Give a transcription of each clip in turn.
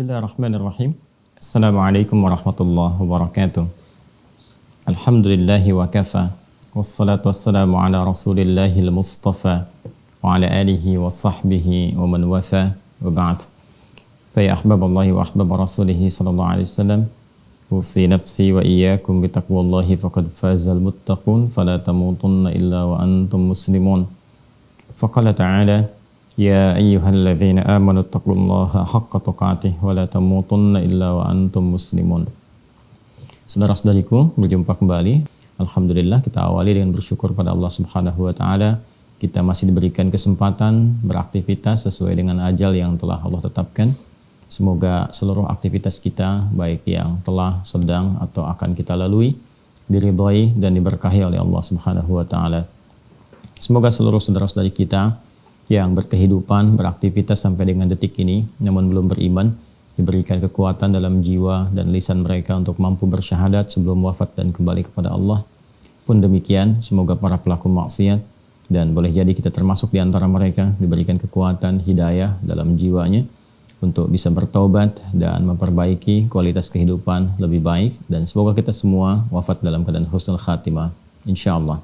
Bismillahirrahmanirrahim. Assalamualaikum warahmatullahi wabarakatuh. Alhamdulillahi wa kafa. Wassalatu wassalamu ala rasulillahil mustafa wa ala alihi wa sahbihi wa man wafa wa ba'd. Fa ya ahbaballahi wa ahbab rasulihi sallallahu alaihi wasallam. Usi nafsi wa iyyakum bi taqwallahi faqad fazal muttaqun fala tamutunna illa wa antum muslimun. Faqala ta'ala ya ayyuhalladzina amanu taqullaha haqqa tuqatih wa la tamutunna illa wa antum muslimun. Saudara-saudariku, berjumpa kembali. Alhamdulillah, kita awali dengan bersyukur pada Allah Subhanahu wa taala. Kita masih diberikan kesempatan beraktivitas sesuai dengan ajal yang telah Allah tetapkan. Semoga seluruh aktivitas kita, baik yang telah, sedang atau akan kita lalui, diridhai dan diberkahi oleh Allah Subhanahu wa taala. Semoga seluruh saudara-saudari kita yang berkehidupan, beraktivitas sampai dengan detik ini, namun belum beriman, diberikan kekuatan dalam jiwa dan lisan mereka untuk mampu bersyahadat sebelum wafat dan kembali kepada Allah. Pun demikian, semoga para pelaku maksiat, dan boleh jadi kita termasuk di antara mereka, diberikan kekuatan, hidayah dalam jiwanya, untuk bisa bertaubat dan memperbaiki kualitas kehidupan lebih baik, dan semoga kita semua wafat dalam keadaan husnul khatimah, insyaallah.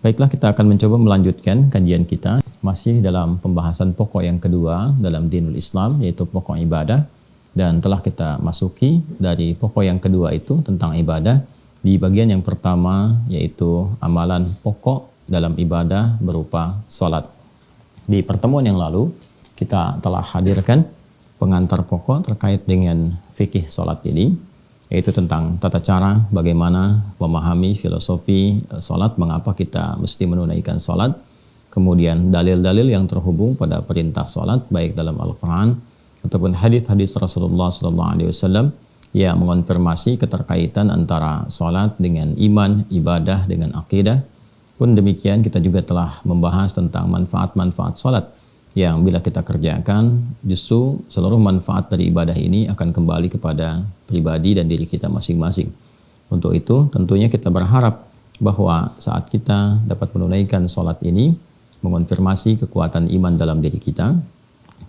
Baiklah, kita akan mencoba melanjutkan kajian kita masih dalam pembahasan pokok yang kedua dalam dinul Islam, yaitu pokok ibadah, dan telah kita masuki dari pokok yang kedua itu tentang ibadah di bagian yang pertama, yaitu amalan pokok dalam ibadah berupa salat. Di pertemuan yang lalu kita telah hadirkan pengantar pokok terkait dengan fikih salat ini, yaitu tentang tata cara bagaimana memahami filosofi salat, mengapa kita mesti menunaikan salat, kemudian dalil-dalil yang terhubung pada perintah salat baik dalam Al-Quran ataupun hadis-hadis Rasulullah SAW yang mengonfirmasi keterkaitan antara salat dengan iman, ibadah dengan akidah. Pun demikian kita juga telah membahas tentang manfaat-manfaat salat yang bila kita kerjakan, justru seluruh manfaat dari ibadah ini akan kembali kepada pribadi dan diri kita masing-masing. Untuk itu, tentunya kita berharap bahwa saat kita dapat menunaikan sholat ini, mengonfirmasi kekuatan iman dalam diri kita.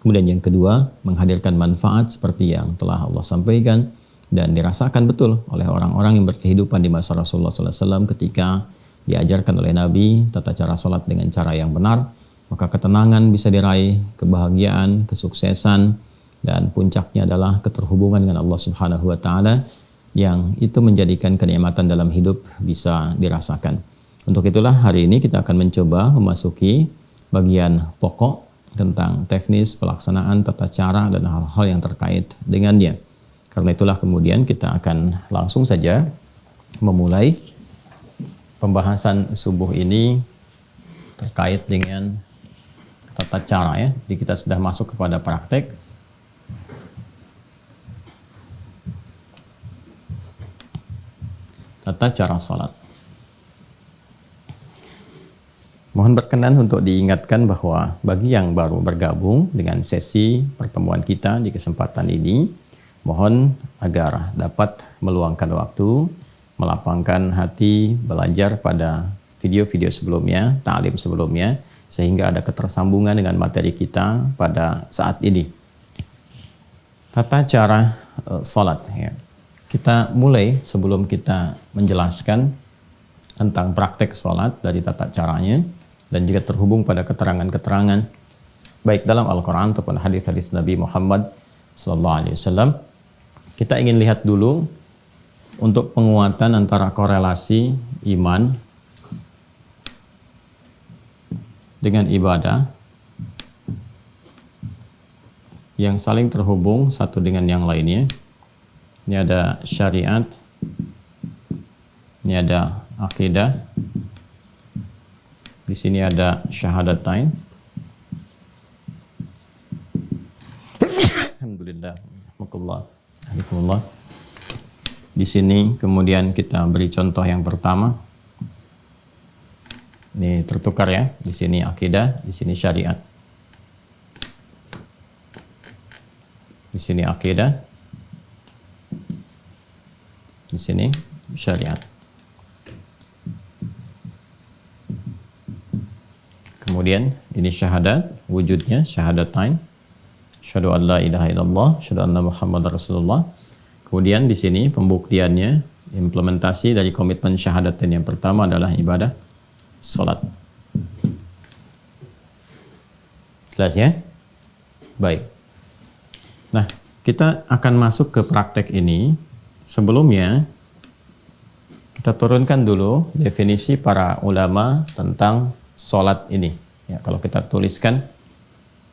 Kemudian yang kedua, menghadirkan manfaat seperti yang telah Allah sampaikan dan dirasakan betul oleh orang-orang yang berkehidupan di masa Rasulullah SAW ketika diajarkan oleh Nabi tata cara sholat dengan cara yang benar. Maka ketenangan bisa diraih, kebahagiaan, kesuksesan, dan puncaknya adalah keterhubungan dengan Allah Subhanahu wa taala yang itu menjadikan kenikmatan dalam hidup bisa dirasakan. Untuk itulah hari ini kita akan mencoba memasuki bagian pokok tentang teknis pelaksanaan tata cara dan hal-hal yang terkait dengannya. Karena itulah kemudian kita akan langsung saja memulai pembahasan subuh ini terkait dengan tata cara, ya. Jadi kita sudah masuk kepada praktek. Tata cara salat. Mohon berkenan untuk diingatkan bahwa bagi yang baru bergabung dengan sesi pertemuan kita di kesempatan ini, mohon agar dapat meluangkan waktu, melapangkan hati, belajar pada video-video sebelumnya, ta'lim sebelumnya, sehingga ada ketersambungan dengan materi kita pada saat ini. Tata cara salat, ya. Kita mulai sebelum kita menjelaskan tentang praktek salat dari tata caranya dan juga terhubung pada keterangan-keterangan baik dalam Al-Quran ataupun hadis-hadis Nabi Muhammad SAW. Kita ingin lihat dulu untuk penguatan antara korelasi iman dengan ibadah yang saling terhubung satu dengan yang lainnya. Ini ada syariat, ini ada akidah, di sini ada syahadatain. Alhamdulillah, alhamdulillah. Di sini kemudian kita beri contoh yang pertama. Ini tertukar, ya. Di sini akidah, di sini syariat. Di sini akidah, di sini syariat. Kemudian ini syahadat, wujudnya syahadatain. Asyhadu an la ilaha illallah, asyhadu anna Muhammadar Rasulullah. Kemudian di sini pembuktiannya, implementasi dari komitmen syahadatain yang pertama adalah ibadah salat. Jelas ya? Baik. Nah, kita akan masuk ke praktek ini. Sebelumnya, kita turunkan dulu definisi para ulama tentang sholat ini. Ya, kalau kita tuliskan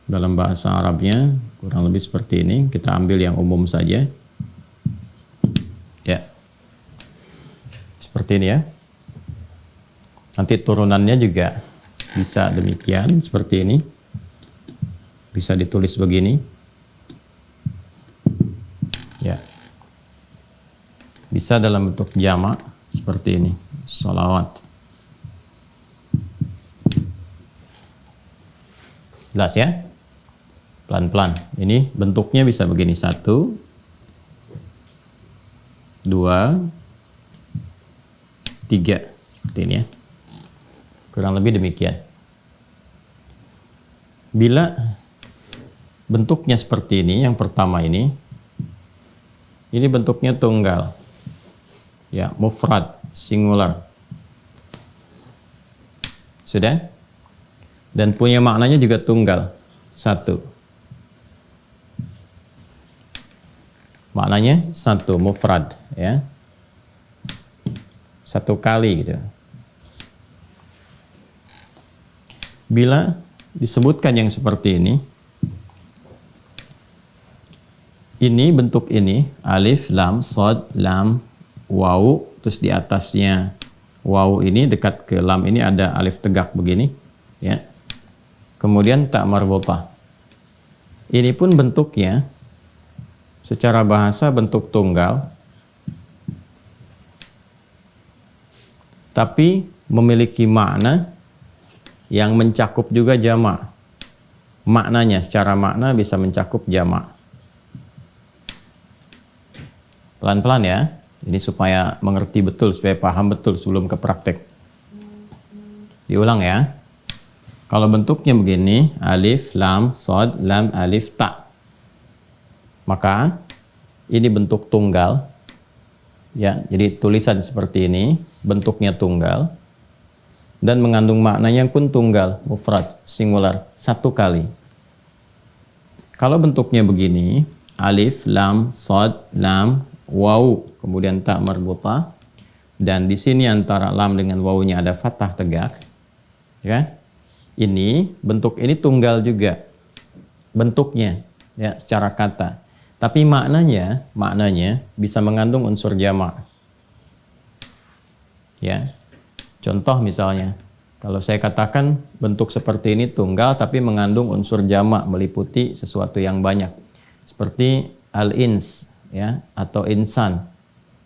dalam bahasa Arabnya, kurang lebih seperti ini. Kita ambil yang umum saja. Ya, seperti ini ya. Nanti turunannya juga bisa demikian, seperti ini. Bisa ditulis begini. Ya, bisa dalam bentuk jamak seperti ini, sholawat. Jelas ya? Pelan-pelan. Ini bentuknya bisa begini, 1, 2, 3, seperti ini ya. Kurang lebih demikian. Bila bentuknya seperti ini, yang pertama ini bentuknya tunggal, ya, mufrad, singular. Sudah? Dan punya maknanya juga tunggal, 1. Maknanya 1, mufrad, ya. 1 kali gitu. Bila disebutkan yang seperti ini bentuk ini, alif, lam, shad, lam, waw, terus di atasnya waw ini dekat ke lam ini ada alif tegak begini, ya. Kemudian ta marbutah. Ini pun bentuknya secara bahasa bentuk tunggal, tapi memiliki makna yang mencakup juga jamak. Maknanya secara makna bisa mencakup jamak. Pelan-pelan ya, ini supaya mengerti betul, supaya paham betul sebelum ke praktek. Diulang ya. Kalau bentuknya begini, alif, lam, shad, lam, alif, ta. Maka ini bentuk tunggal. Ya, jadi tulisan seperti ini, bentuknya tunggal. Dan mengandung maknanya pun tunggal, mufrad, singular, 1 kali. Kalau bentuknya begini, alif, lam, shad, lam, waw, kemudian ta marbutah, dan di sini antara lam dengan wawnya ada fathah tegak, ya. Ini bentuk ini tunggal juga bentuknya, ya, secara kata, tapi maknanya bisa mengandung unsur jamak, ya. Contoh misalnya, kalau saya katakan bentuk seperti ini tunggal tapi mengandung unsur jamak, meliputi sesuatu yang banyak, seperti al-ins, ya, atau insan.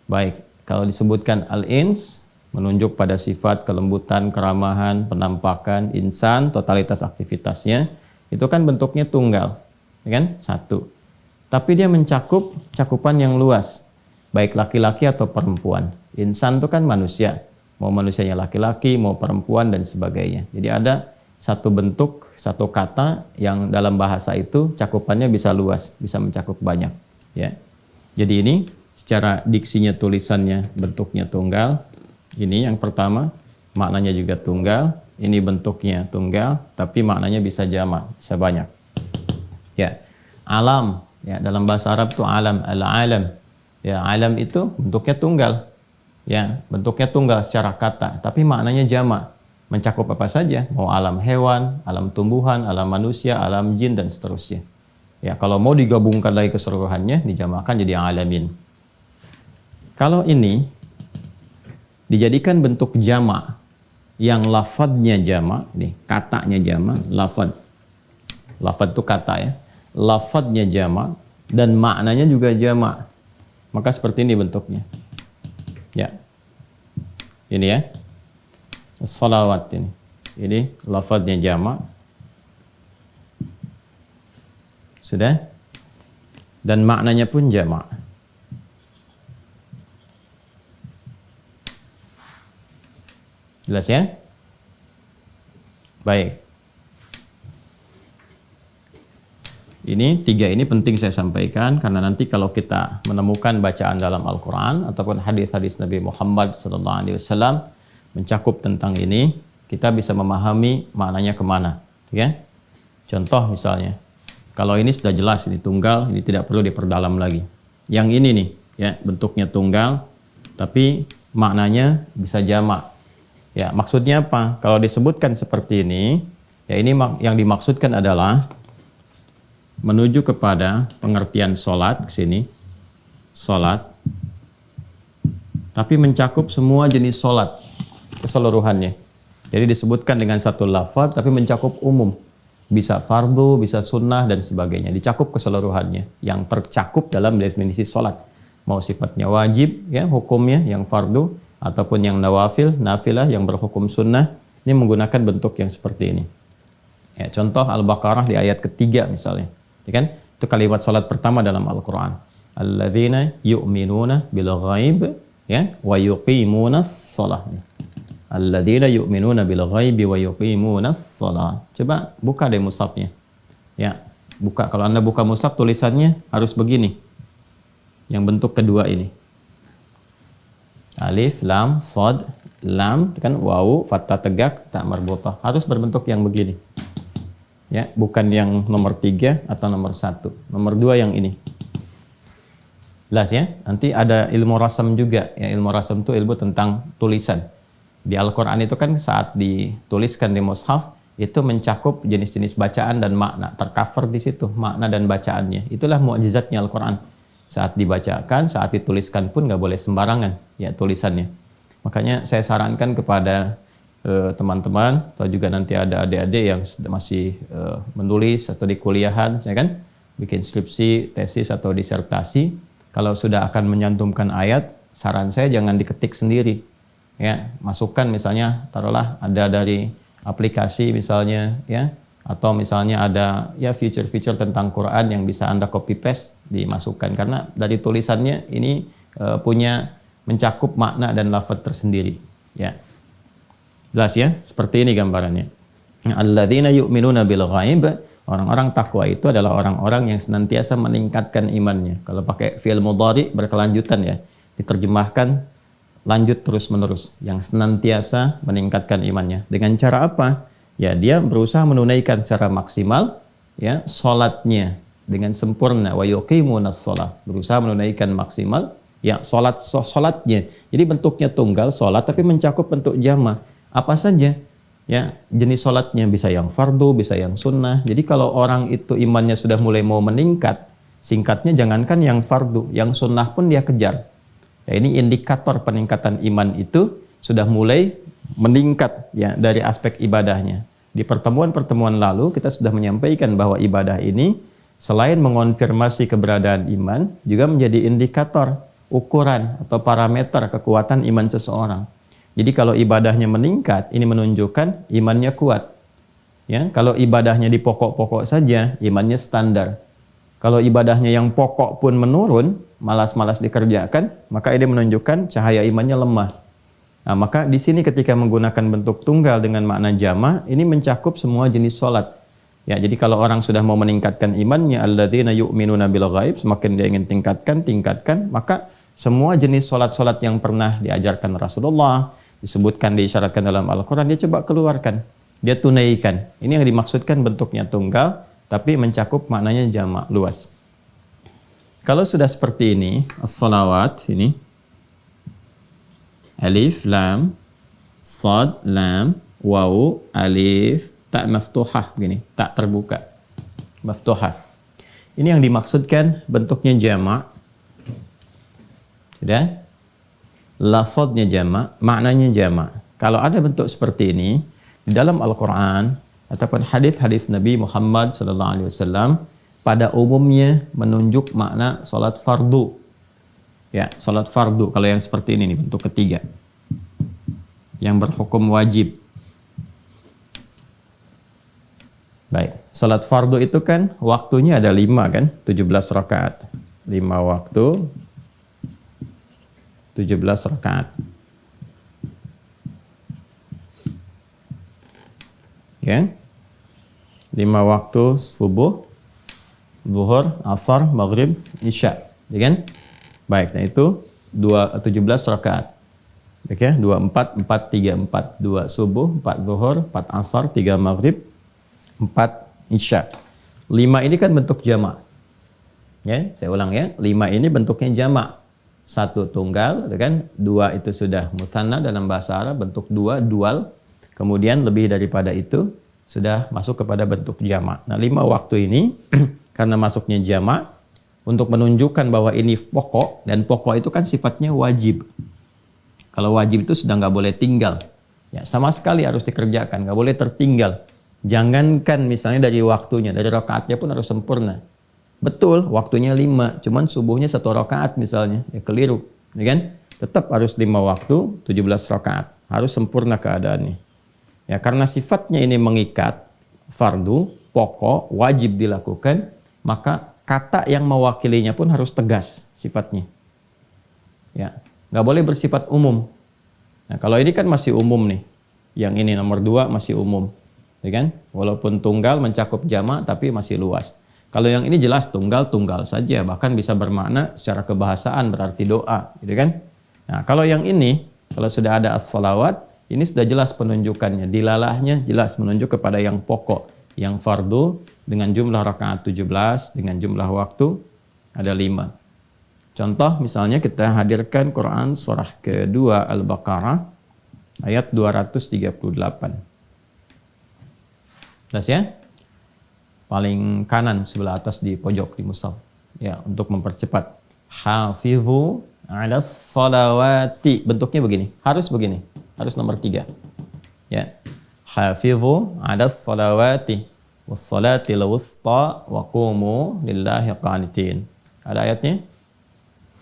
Baik, kalau disebutkan al-ins menunjuk pada sifat kelembutan, keramahan, penampakan, insan, totalitas aktivitasnya, itu kan bentuknya tunggal, ya kan? 1. Tapi dia mencakup cakupan yang luas, baik laki-laki atau perempuan. Insan itu kan manusia, mau manusianya laki-laki, mau perempuan dan sebagainya. Jadi ada satu bentuk, satu kata yang dalam bahasa itu cakupannya bisa luas, bisa mencakup banyak, ya. Jadi ini secara diksinya, tulisannya, bentuknya tunggal. Ini yang pertama, maknanya juga tunggal. Ini bentuknya tunggal, tapi maknanya bisa jamak, bisa banyak. Ya, alam, ya, dalam bahasa Arab itu alam, al-alam. Ya, alam itu bentuknya tunggal. Ya, bentuknya tunggal secara kata, tapi maknanya jamak. Mencakup apa saja, mau alam hewan, alam tumbuhan, alam manusia, alam jin dan seterusnya. Ya, kalau mau digabungkan lagi keseluruhannya, dijamakan jadi alamin. Kalau ini dijadikan bentuk jamak yang lafadznya jamak, nih, katanya jamak, lafadz. Lafadz itu kata ya. Lafadznya jamak dan maknanya juga jamak. Maka seperti ini bentuknya. Ya. Ini ya. Sholawat ini. Ini lafadznya jamak. Sudah? Dan maknanya pun jamak. Jelas ya? Baik. Ini tiga ini penting saya sampaikan karena nanti kalau kita menemukan bacaan dalam Al-Quran ataupun hadis-hadis Nabi Muhammad SAW mencakup tentang ini, kita bisa memahami maknanya kemana. Ya? Contoh misalnya, kalau ini sudah jelas ini tunggal, ini tidak perlu diperdalam lagi. Yang ini nih, ya bentuknya tunggal, tapi maknanya bisa jamak. Ya, maksudnya apa? Kalau disebutkan seperti ini, ya ini yang dimaksudkan adalah menuju kepada pengertian sholat ke sini, sholat, tapi mencakup semua jenis sholat keseluruhannya. Jadi disebutkan dengan satu lafaz, tapi mencakup umum, bisa fardu, bisa sunnah dan sebagainya, dicakup keseluruhannya. Yang tercakup dalam definisi sholat, mau sifatnya wajib, ya hukumnya yang fardu, ataupun yang nawafil, nafilah yang berhukum sunnah, ini menggunakan bentuk yang seperti ini. Ya, contoh Al-Baqarah di ayat ketiga misalnya. Ya kan? Itu kalimat salat pertama dalam Al-Quran. Alladzina yu'minuna bil ghaib, ya, wa yuqimunas shalah. Alladzina yu'minuna bil ghaibi wa yuqimunas shalah. Coba buka deh mushafnya. Ya, buka. Kalau Anda buka mushaf tulisannya harus begini. Yang bentuk kedua ini. Alif, lam, shad, lam, kan wawu, fathah tegak, tak marbutah. Harus berbentuk yang begini. Ya, bukan yang nomor 3 atau nomor 1. Nomor 2 yang ini. Jelas ya? Nanti ada ilmu rasam juga. Ya, ilmu rasam itu ilmu tentang tulisan. Di Al-Quran itu kan saat dituliskan di mushaf, itu mencakup jenis-jenis bacaan dan makna. Tercover di situ, makna dan bacaannya. Itulah mukjizatnya Al-Quran. Saat dibacakan, saat dituliskan pun nggak boleh sembarangan ya tulisannya. Makanya saya sarankan kepada teman-teman atau juga nanti ada adik-adik yang masih menulis atau di kuliahan, ya kan, bikin skripsi, tesis atau disertasi, kalau sudah akan menyantumkan ayat, saran saya jangan diketik sendiri, ya, masukkan misalnya, taruhlah ada dari aplikasi misalnya, ya, atau misalnya ada ya feature-feature tentang Quran yang bisa Anda copy paste dimasukkan, karena dari tulisannya ini punya mencakup makna dan lafaz tersendiri, ya. Jelas ya, seperti ini gambarannya. Alladzina yu'minuna bil ghaib, orang-orang takwa itu adalah orang-orang yang senantiasa meningkatkan imannya. Kalau pakai fi'il mudhari berkelanjutan ya, diterjemahkan lanjut terus-menerus, yang senantiasa meningkatkan imannya. Dengan cara apa? Ya, dia berusaha menunaikan secara maksimal ya salatnya dengan sempurna, wa yuqimunas shalah, berusaha menunaikan maksimal ya salatnya. Jadi bentuknya tunggal salat tapi mencakup bentuk jama'. Apa saja ya jenis sholatnya, bisa yang fardu, bisa yang sunnah. Jadi kalau orang itu imannya sudah mulai mau meningkat, singkatnya jangankan yang fardu, yang sunnah pun dia kejar. Ya, ini indikator peningkatan iman itu sudah mulai meningkat ya dari aspek ibadahnya. Di pertemuan-pertemuan lalu kita sudah menyampaikan bahwa ibadah ini selain mengonfirmasi keberadaan iman, juga menjadi indikator, ukuran atau parameter kekuatan iman seseorang. Jadi kalau ibadahnya meningkat, ini menunjukkan imannya kuat. Ya, kalau ibadahnya di pokok-pokok saja, imannya standar. Kalau ibadahnya yang pokok pun menurun, malas-malas dikerjakan, maka ini menunjukkan cahaya imannya lemah. Nah, maka di sini ketika menggunakan bentuk tunggal dengan makna jama', ini mencakup semua jenis sholat. Ya, jadi kalau orang sudah mau meningkatkan imannya, alladzina yu'minuna bil ghaib, semakin dia ingin tingkatkan, maka semua jenis sholat-sholat yang pernah diajarkan Rasulullah, disebutkan, diisyaratkan dalam Al-Quran, dia coba keluarkan, dia tunaikan. Ini yang dimaksudkan bentuknya tunggal, tapi mencakup maknanya jamak luas. Kalau sudah seperti ini, as-salawat ini, alif, lam, sad, lam, wawu, alif, tak maftuhah, begini, tak terbuka, maftuhah. Ini yang dimaksudkan bentuknya jamak. Sudah? Lafadznya jamak, maknanya jamak. Kalau ada bentuk seperti ini di dalam Al-Quran ataupun hadis-hadis Nabi Muhammad SAW, pada umumnya menunjuk makna salat fardu. Ya, salat fardu. Kalau yang seperti ini nih, bentuk ketiga, yang berhukum wajib. Baik, salat fardu itu kan waktunya ada 5 kan, 17 rakaat, 5 waktu. 17 rakaat. Ya. 5 waktu subuh, zuhur, asar, maghrib, isya. Ya kan? Baik, nah itu 17 rakaat. Oke, 24, 4, 3, 4. 2 subuh, 4 zuhur, 4 asar, 3 maghrib, 4 isya. 5 ini kan bentuk jamak. Ya, saya ulang ya. 5 ini bentuknya jamak. 1 tunggal, kan? 2 itu sudah mutsanna dalam bahasa Arab, bentuk 2, dual. Kemudian lebih daripada itu sudah masuk kepada bentuk jamak. Nah, 5 waktu ini karena masuknya jamak, untuk menunjukkan bahwa ini pokok, dan pokok itu kan sifatnya wajib. Kalau wajib itu sudah nggak boleh tinggal. Ya, sama sekali harus dikerjakan, nggak boleh tertinggal. Jangankan misalnya dari waktunya, dari rakaatnya pun harus sempurna. Betul, waktunya 5, cuman subuhnya 1 rakaat misalnya, ya keliru. Ya kan? Tetap harus 5 waktu, 17 rakaat. Harus sempurna keadaannya. Ya, karena sifatnya ini mengikat, fardu, pokok, wajib dilakukan, maka kata yang mewakilinya pun harus tegas sifatnya. Ya, nggak boleh bersifat umum. Nah, kalau ini kan masih umum nih. Yang ini nomor 2 masih umum. Ya kan? Walaupun tunggal mencakup jamak tapi masih luas. Kalau yang ini jelas tunggal saja, bahkan bisa bermakna secara kebahasaan berarti doa, gitu kan? Nah, kalau yang ini, kalau sudah ada as-salawat, ini sudah jelas penunjukannya, dilalahnya jelas menunjuk kepada yang pokok, yang fardu dengan jumlah rakaat 17, dengan jumlah waktu ada 5. Contoh misalnya kita hadirkan Quran surah kedua Al-Baqarah ayat 238. Jelas ya? Paling kanan sebelah atas di pojok di mushaf. Ya, untuk mempercepat. Hafizu 'alas salawati. Bentuknya begini, harus begini. Harus nomor 3. Ya. Hafizu 'alas salawati was salatil wusta wa qumu lillahi qanitin. Ada ayatnya?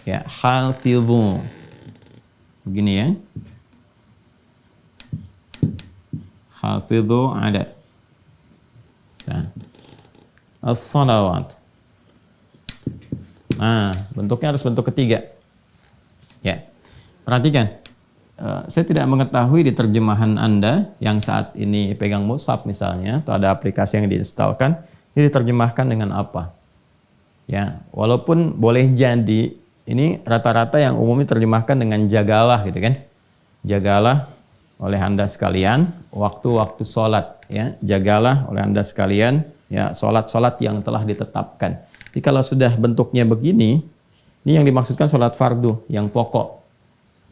Ya, hafizu. Begini ya. Hafizu 'ala. Nah. As-salawat. Nah, bentuknya harus bentuk ketiga. Ya. Perhatikan. Saya tidak mengetahui di terjemahan Anda yang saat ini pegang mushaf misalnya, atau ada aplikasi yang diinstalkan, ini diterjemahkan dengan apa. Ya, walaupun boleh jadi ini rata-rata yang umumnya terjemahkan dengan jagalah gitu kan. Jagalah oleh Anda sekalian waktu-waktu sholat, ya. Jagalah oleh Anda sekalian, ya, sholat-sholat yang telah ditetapkan. Jadi kalau sudah bentuknya begini, ini yang dimaksudkan sholat fardu yang pokok.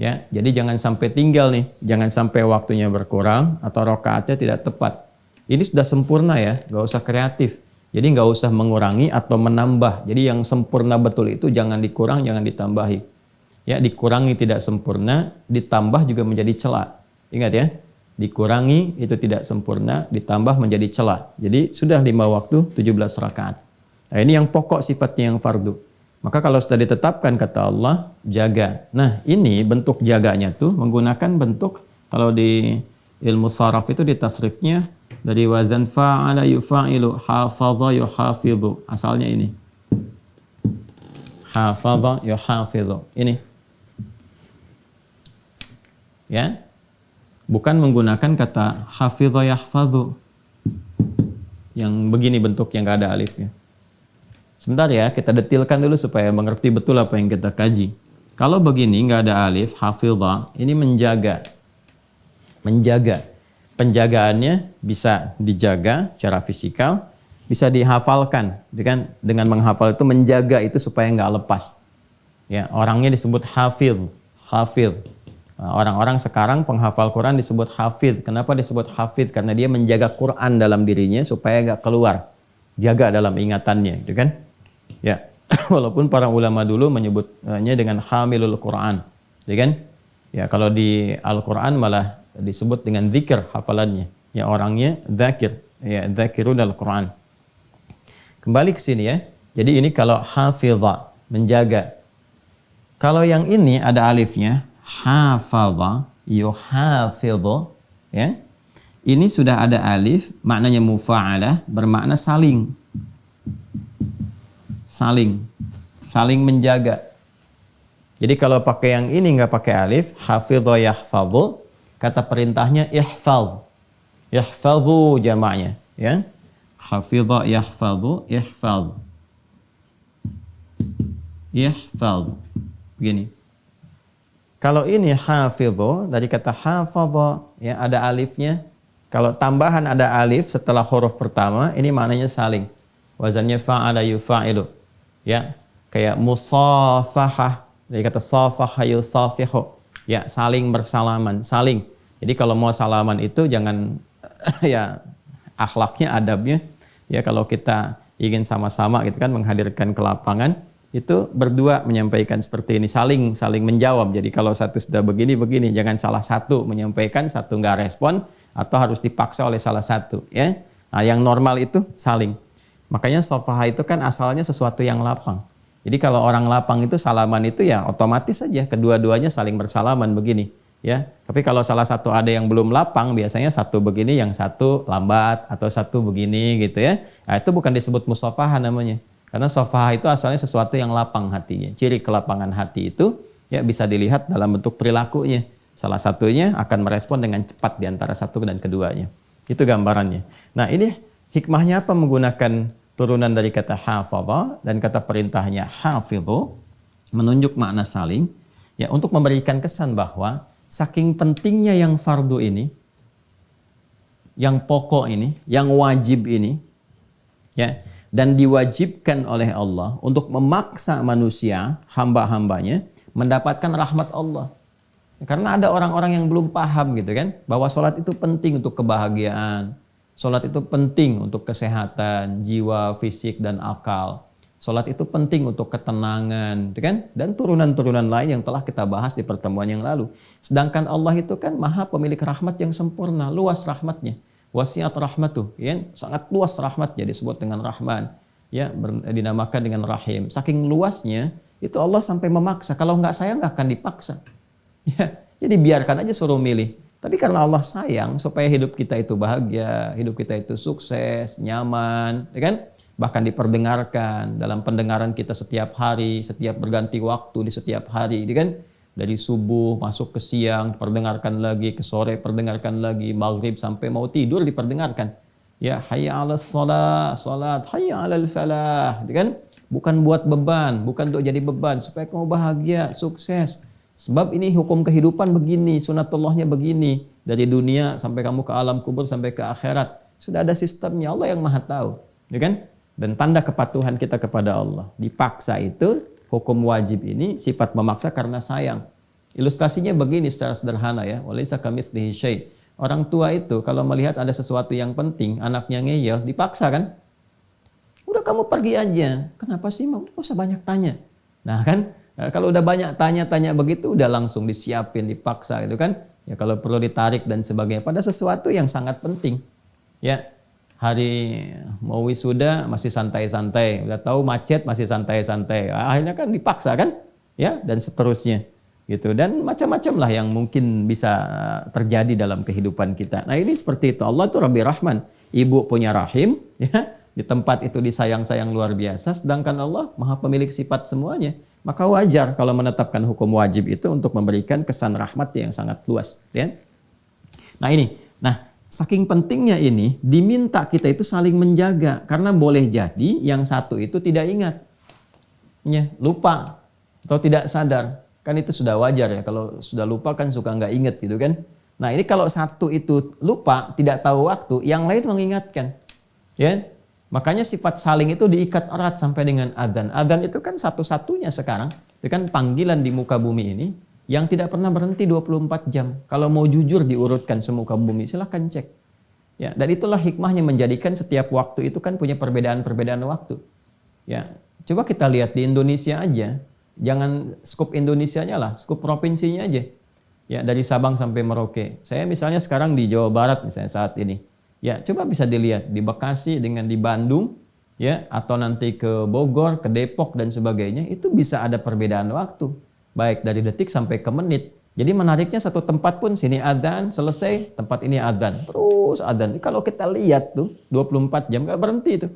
Ya, jadi jangan sampai tinggal nih, jangan sampai waktunya berkurang atau rakaatnya tidak tepat. Ini sudah sempurna ya, nggak usah kreatif. Jadi nggak usah mengurangi atau menambah. Jadi yang sempurna betul itu jangan dikurang, jangan ditambahi. Ya, dikurangi tidak sempurna, ditambah juga menjadi celah. Ingat ya, dikurangi itu tidak sempurna, ditambah menjadi celah. Jadi sudah 5 waktu, 17 rakaat. Nah, ini yang pokok sifatnya yang fardu. Maka kalau sudah ditetapkan kata Allah, jaga. Nah, ini bentuk jaganya tuh menggunakan bentuk, kalau di ilmu saraf itu di tasrifnya dari wazan fa'ala yufa'ilu, hafadha yuhafidhu. Asalnya ini. Hafadha yuhafidhu. Ini. Ya. Bukan menggunakan kata hafidha yahfadhu. Yang begini bentuk yang enggak ada alifnya. Sebentar ya, kita detilkan dulu supaya mengerti betul apa yang kita kaji. Kalau begini, nggak ada alif, hafidha, ini menjaga. Menjaga. Penjagaannya bisa dijaga secara fisikal, bisa dihafalkan. Dengan menghafal itu, menjaga itu supaya nggak lepas. Ya, orangnya disebut hafidh. Hafidh. Nah, orang-orang sekarang penghafal Quran disebut hafidh. Kenapa disebut hafidh? Karena dia menjaga Quran dalam dirinya supaya nggak keluar. Jaga dalam ingatannya, gitu kan? Ya, walaupun para ulama dulu menyebutnya dengan hamilul Quran, ya kan? Ya, kalau di Al-Quran malah disebut dengan zikir hafalannya. Ya, orangnya zakir, ya, zakirun al-Quran. Kembali ke sini ya. Jadi ini kalau hafidha, menjaga. Kalau yang ini ada alifnya, hafadha, yuhafidhu, ya. Ini sudah ada alif, maknanya mufa'alah, bermakna saling. Saling menjaga. Jadi kalau pakai yang ini nggak pakai alif, hafidha yahfadhu, kata perintahnya ihfadh. Yahfadhu jamaknya, ya. Hafidha yahfadhu, ihfadh. Ihfaz. Begini. Kalau ini hafidho, dari kata hafadha, ya ada alifnya. Kalau tambahan ada alif setelah huruf pertama, ini maknanya saling. Wazannya fa'ala yufa'ilu. Ya, kayak musafahah, dari kata safaha yusafihu. Ya, saling bersalaman, saling. Jadi kalau mau salaman itu jangan ya akhlaknya, adabnya. Ya kalau kita ingin sama-sama gitu kan menghadirkan ke lapangan, itu berdua menyampaikan seperti ini, saling menjawab. Jadi kalau satu sudah begini, jangan salah satu menyampaikan, satu nggak respon, atau harus dipaksa oleh salah satu. Ya, nah yang normal itu saling. Makanya sofaha itu kan asalnya sesuatu yang lapang. Jadi kalau orang lapang itu salaman itu ya otomatis saja kedua-duanya saling bersalaman begini. Ya, tapi kalau salah satu ada yang belum lapang, biasanya satu begini, yang satu lambat, atau satu begini gitu ya. Nah, itu bukan disebut musafaha namanya. Karena sofaha itu asalnya sesuatu yang lapang hatinya. Ciri kelapangan hati itu ya bisa dilihat dalam bentuk perilakunya. Salah satunya akan merespon dengan cepat di antara satu dan keduanya. Itu gambarannya. Nah, ini hikmahnya apa menggunakan turunan dari kata hafadha dan kata perintahnya hafidhu, menunjuk makna saling ya, untuk memberikan kesan bahwa saking pentingnya yang fardu ini, yang pokok ini, yang wajib ini ya, dan diwajibkan oleh Allah untuk memaksa manusia, hamba-hambanya, mendapatkan rahmat Allah. Karena ada orang-orang yang belum paham gitu kan, bahwa sholat itu penting untuk kebahagiaan, sholat itu penting untuk kesehatan, jiwa, fisik, dan akal. Sholat itu penting untuk ketenangan, gitu kan? Dan turunan-turunan lain yang telah kita bahas di pertemuan yang lalu. Sedangkan Allah itu kan maha pemilik rahmat yang sempurna, luas rahmatnya. Wasiat rahmatuh, ya, sangat luas rahmatnya, disebut dengan Rahman, ya, dinamakan dengan Rahim. Saking luasnya itu Allah sampai memaksa. Kalau nggak sayang nggak akan dipaksa. Ya, jadi biarkan aja suruh milih. Tapi karena Allah sayang supaya hidup kita itu bahagia, hidup kita itu sukses, nyaman, ya kan? Bahkan diperdengarkan dalam pendengaran kita setiap hari, setiap berganti waktu di setiap hari, ya kan? Dari subuh masuk ke siang perdengarkan lagi, ke sore perdengarkan lagi, maghrib sampai mau tidur diperdengarkan. Ya, hayya 'alas shalah, salat, hayya 'alal falah, gitu kan? Bukan buat beban, bukan untuk jadi beban, supaya kamu bahagia, sukses. Sebab ini hukum kehidupan begini, sunatullahnya begini, dari dunia sampai kamu ke alam kubur sampai ke akhirat. Sudah ada sistemnya, Allah yang Maha tahu, ya kan? Dan tanda kepatuhan kita kepada Allah. Dipaksa itu hukum wajib ini sifat memaksa karena sayang. Ilustrasinya begini secara sederhana ya. Walaysa kamitslihi syai'. Orang tua itu kalau melihat ada sesuatu yang penting, anaknya ngeyel, dipaksa kan? Udah kamu pergi aja. Kenapa sih? Nggak usah banyak tanya. Nah kan, kalau udah banyak tanya-tanya begitu, udah langsung disiapin, dipaksa gitu kan? Ya kalau perlu ditarik dan sebagainya. Pada sesuatu yang sangat penting. Ya, hari mau wisuda masih santai-santai, udah tahu macet masih santai-santai, akhirnya kan dipaksa kan, ya, dan seterusnya gitu, dan macam-macam lah yang mungkin bisa terjadi dalam kehidupan kita. Nah ini seperti itu, Allah itu Rabbi Rahman, ibu punya rahim, ya, di tempat itu disayang-sayang luar biasa, sedangkan Allah maha pemilik sifat semuanya, maka wajar kalau menetapkan hukum wajib itu untuk memberikan kesan rahmat yang sangat luas, ya. Nah ini, saking pentingnya ini, diminta kita itu saling menjaga. Karena boleh jadi yang satu itu tidak ingat. Ya, lupa. Atau tidak sadar. Kan itu sudah wajar ya. Kalau sudah lupa kan suka nggak ingat gitu kan. Nah ini kalau satu itu lupa, tidak tahu waktu, yang lain mengingatkan. Ya, makanya sifat saling itu diikat erat sampai dengan adzan. Adzan itu kan satu-satunya sekarang. Itu kan panggilan di muka bumi ini yang tidak pernah berhenti 24 jam. Kalau mau jujur diurutkan semuka bumi, silahkan cek. Ya, dan itulah hikmahnya menjadikan setiap waktu itu kan punya perbedaan-perbedaan waktu. Ya, coba kita lihat di Indonesia aja. Jangan skup Indonesianya lah, skup provinsinya aja. Ya, dari Sabang sampai Merauke. Saya misalnya sekarang di Jawa Barat misalnya saat ini. Ya, coba bisa dilihat di Bekasi dengan di Bandung, ya, atau nanti ke Bogor, ke Depok dan sebagainya, itu bisa ada perbedaan waktu. Baik dari detik sampai ke menit. Jadi menariknya satu tempat pun sini adzan, selesai, tempat ini adzan. Terus adzan. Kalau kita lihat tuh 24 jam gak berhenti tuh.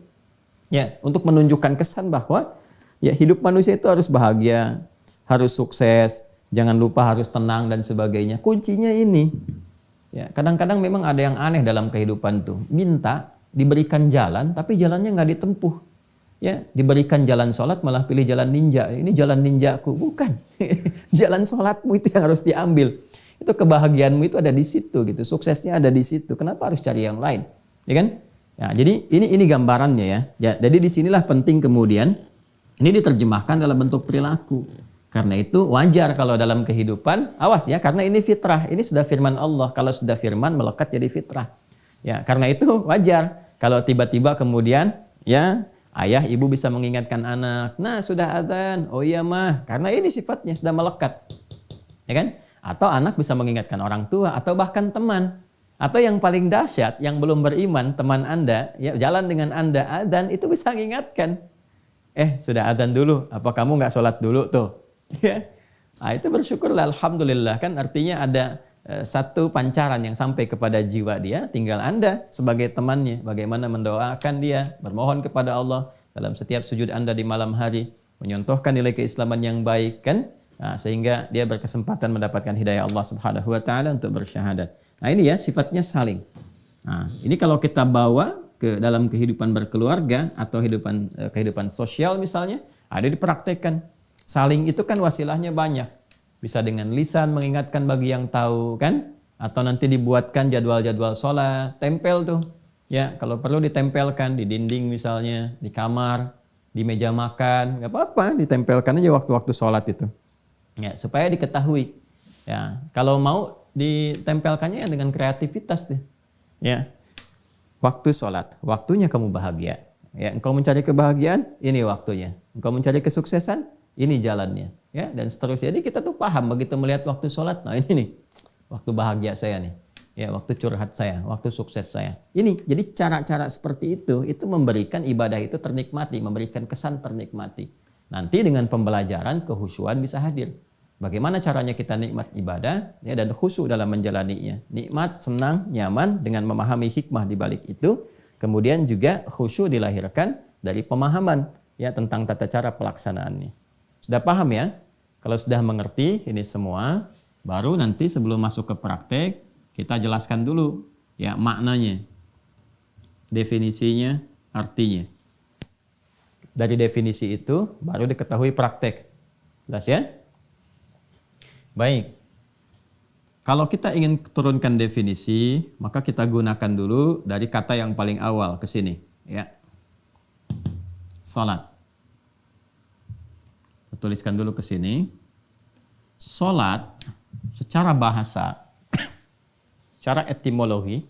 Ya, untuk menunjukkan kesan bahwa ya hidup manusia itu harus bahagia, harus sukses, jangan lupa harus tenang dan sebagainya. Kuncinya ini. Ya, kadang-kadang memang ada yang aneh dalam kehidupan tuh. Minta diberikan jalan tapi jalannya nggak ditempuh. Ya, diberikan jalan sholat malah pilih jalan ninja. Ini jalan ninjaku, bukan. Jalan sholatmu itu yang harus diambil. Itu kebahagiaanmu itu ada di situ gitu. Suksesnya ada di situ. Kenapa harus cari yang lain? Ya kan? Ya, jadi ini gambarannya ya. Ya, jadi disinilah penting kemudian ini diterjemahkan dalam bentuk perilaku. Karena itu wajar kalau dalam kehidupan, awas ya, karena ini fitrah. Ini sudah firman Allah. Kalau sudah firman melekat jadi fitrah. Ya, karena itu wajar kalau tiba-tiba kemudian ya ayah ibu bisa mengingatkan anak, nah sudah adzan, oh iya mah, karena ini sifatnya sudah melekat, ya kan? Atau anak bisa mengingatkan orang tua atau bahkan teman, atau yang paling dahsyat yang belum beriman teman anda, ya jalan dengan anda adzan itu bisa mengingatkan, sudah adzan dulu, apa kamu nggak sholat dulu tuh, ya? Nah, itu bersyukurlah, alhamdulillah kan artinya ada satu pancaran yang sampai kepada jiwa dia, tinggal Anda sebagai temannya bagaimana mendoakan dia, bermohon kepada Allah dalam setiap sujud Anda di malam hari, menyontohkan nilai keislaman yang baik kan, nah, sehingga dia berkesempatan mendapatkan hidayah Allah Subhanahu wa taala untuk bersyahadat. Nah, ini ya sifatnya saling. Nah, ini kalau kita bawa ke dalam kehidupan berkeluarga atau kehidupan sosial misalnya, ada dipraktekkan. Saling itu kan wasilahnya banyak. Bisa dengan lisan mengingatkan bagi yang tahu kan, atau nanti dibuatkan jadwal-jadwal sholat, tempel tuh ya, kalau perlu ditempelkan di dinding misalnya, di kamar, di meja makan, nggak apa-apa, ditempelkan aja waktu-waktu sholat itu ya, supaya diketahui ya. Kalau mau ditempelkannya ya dengan kreativitas deh ya, waktu sholat, waktunya kamu bahagia ya, engkau mencari kebahagiaan, ini waktunya, engkau mencari kesuksesan, ini jalannya ya, dan seterusnya. Jadi kita tuh paham begitu melihat waktu sholat, nah ini nih waktu bahagia saya nih ya, waktu curhat saya, waktu sukses saya ini. Jadi cara-cara seperti itu memberikan ibadah itu ternikmati, memberikan kesan ternikmati. Nanti dengan pembelajaran kehusyuan bisa hadir. Bagaimana caranya kita nikmat ibadah ya, dan khusyuk dalam menjalaninya, nikmat, senang, nyaman dengan memahami hikmah di balik itu. Kemudian juga khusyuk dilahirkan dari pemahaman ya tentang tata cara pelaksanaannya. Sudah paham ya? Kalau sudah mengerti ini semua, baru nanti sebelum masuk ke praktek, kita jelaskan dulu ya maknanya, definisinya, artinya. Dari definisi itu baru diketahui praktek. Jelas ya? Baik. Kalau kita ingin turunkan definisi, maka kita gunakan dulu dari kata yang paling awal ke sini ya. Salat. Tuliskan dulu ke sini. Salat secara bahasa, secara etimologi.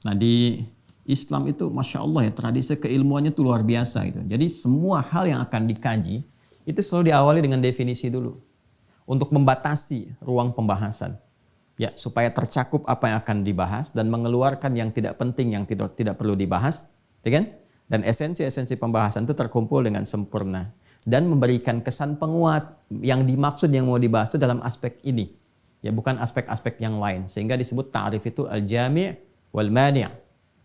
Nah, di Islam itu Masya Allah ya, tradisi keilmuannya itu luar biasa gitu. Jadi semua hal yang akan dikaji itu selalu diawali dengan definisi dulu, untuk membatasi ruang pembahasan ya, supaya tercakup apa yang akan dibahas dan mengeluarkan yang tidak penting, yang tidak perlu dibahas, ya kan? Dan esensi-esensi pembahasan itu terkumpul dengan sempurna dan memberikan kesan penguat yang dimaksud, yang mau dibahas itu dalam aspek ini ya, bukan aspek-aspek yang lain, sehingga disebut ta'rif itu al-jami' wal mani'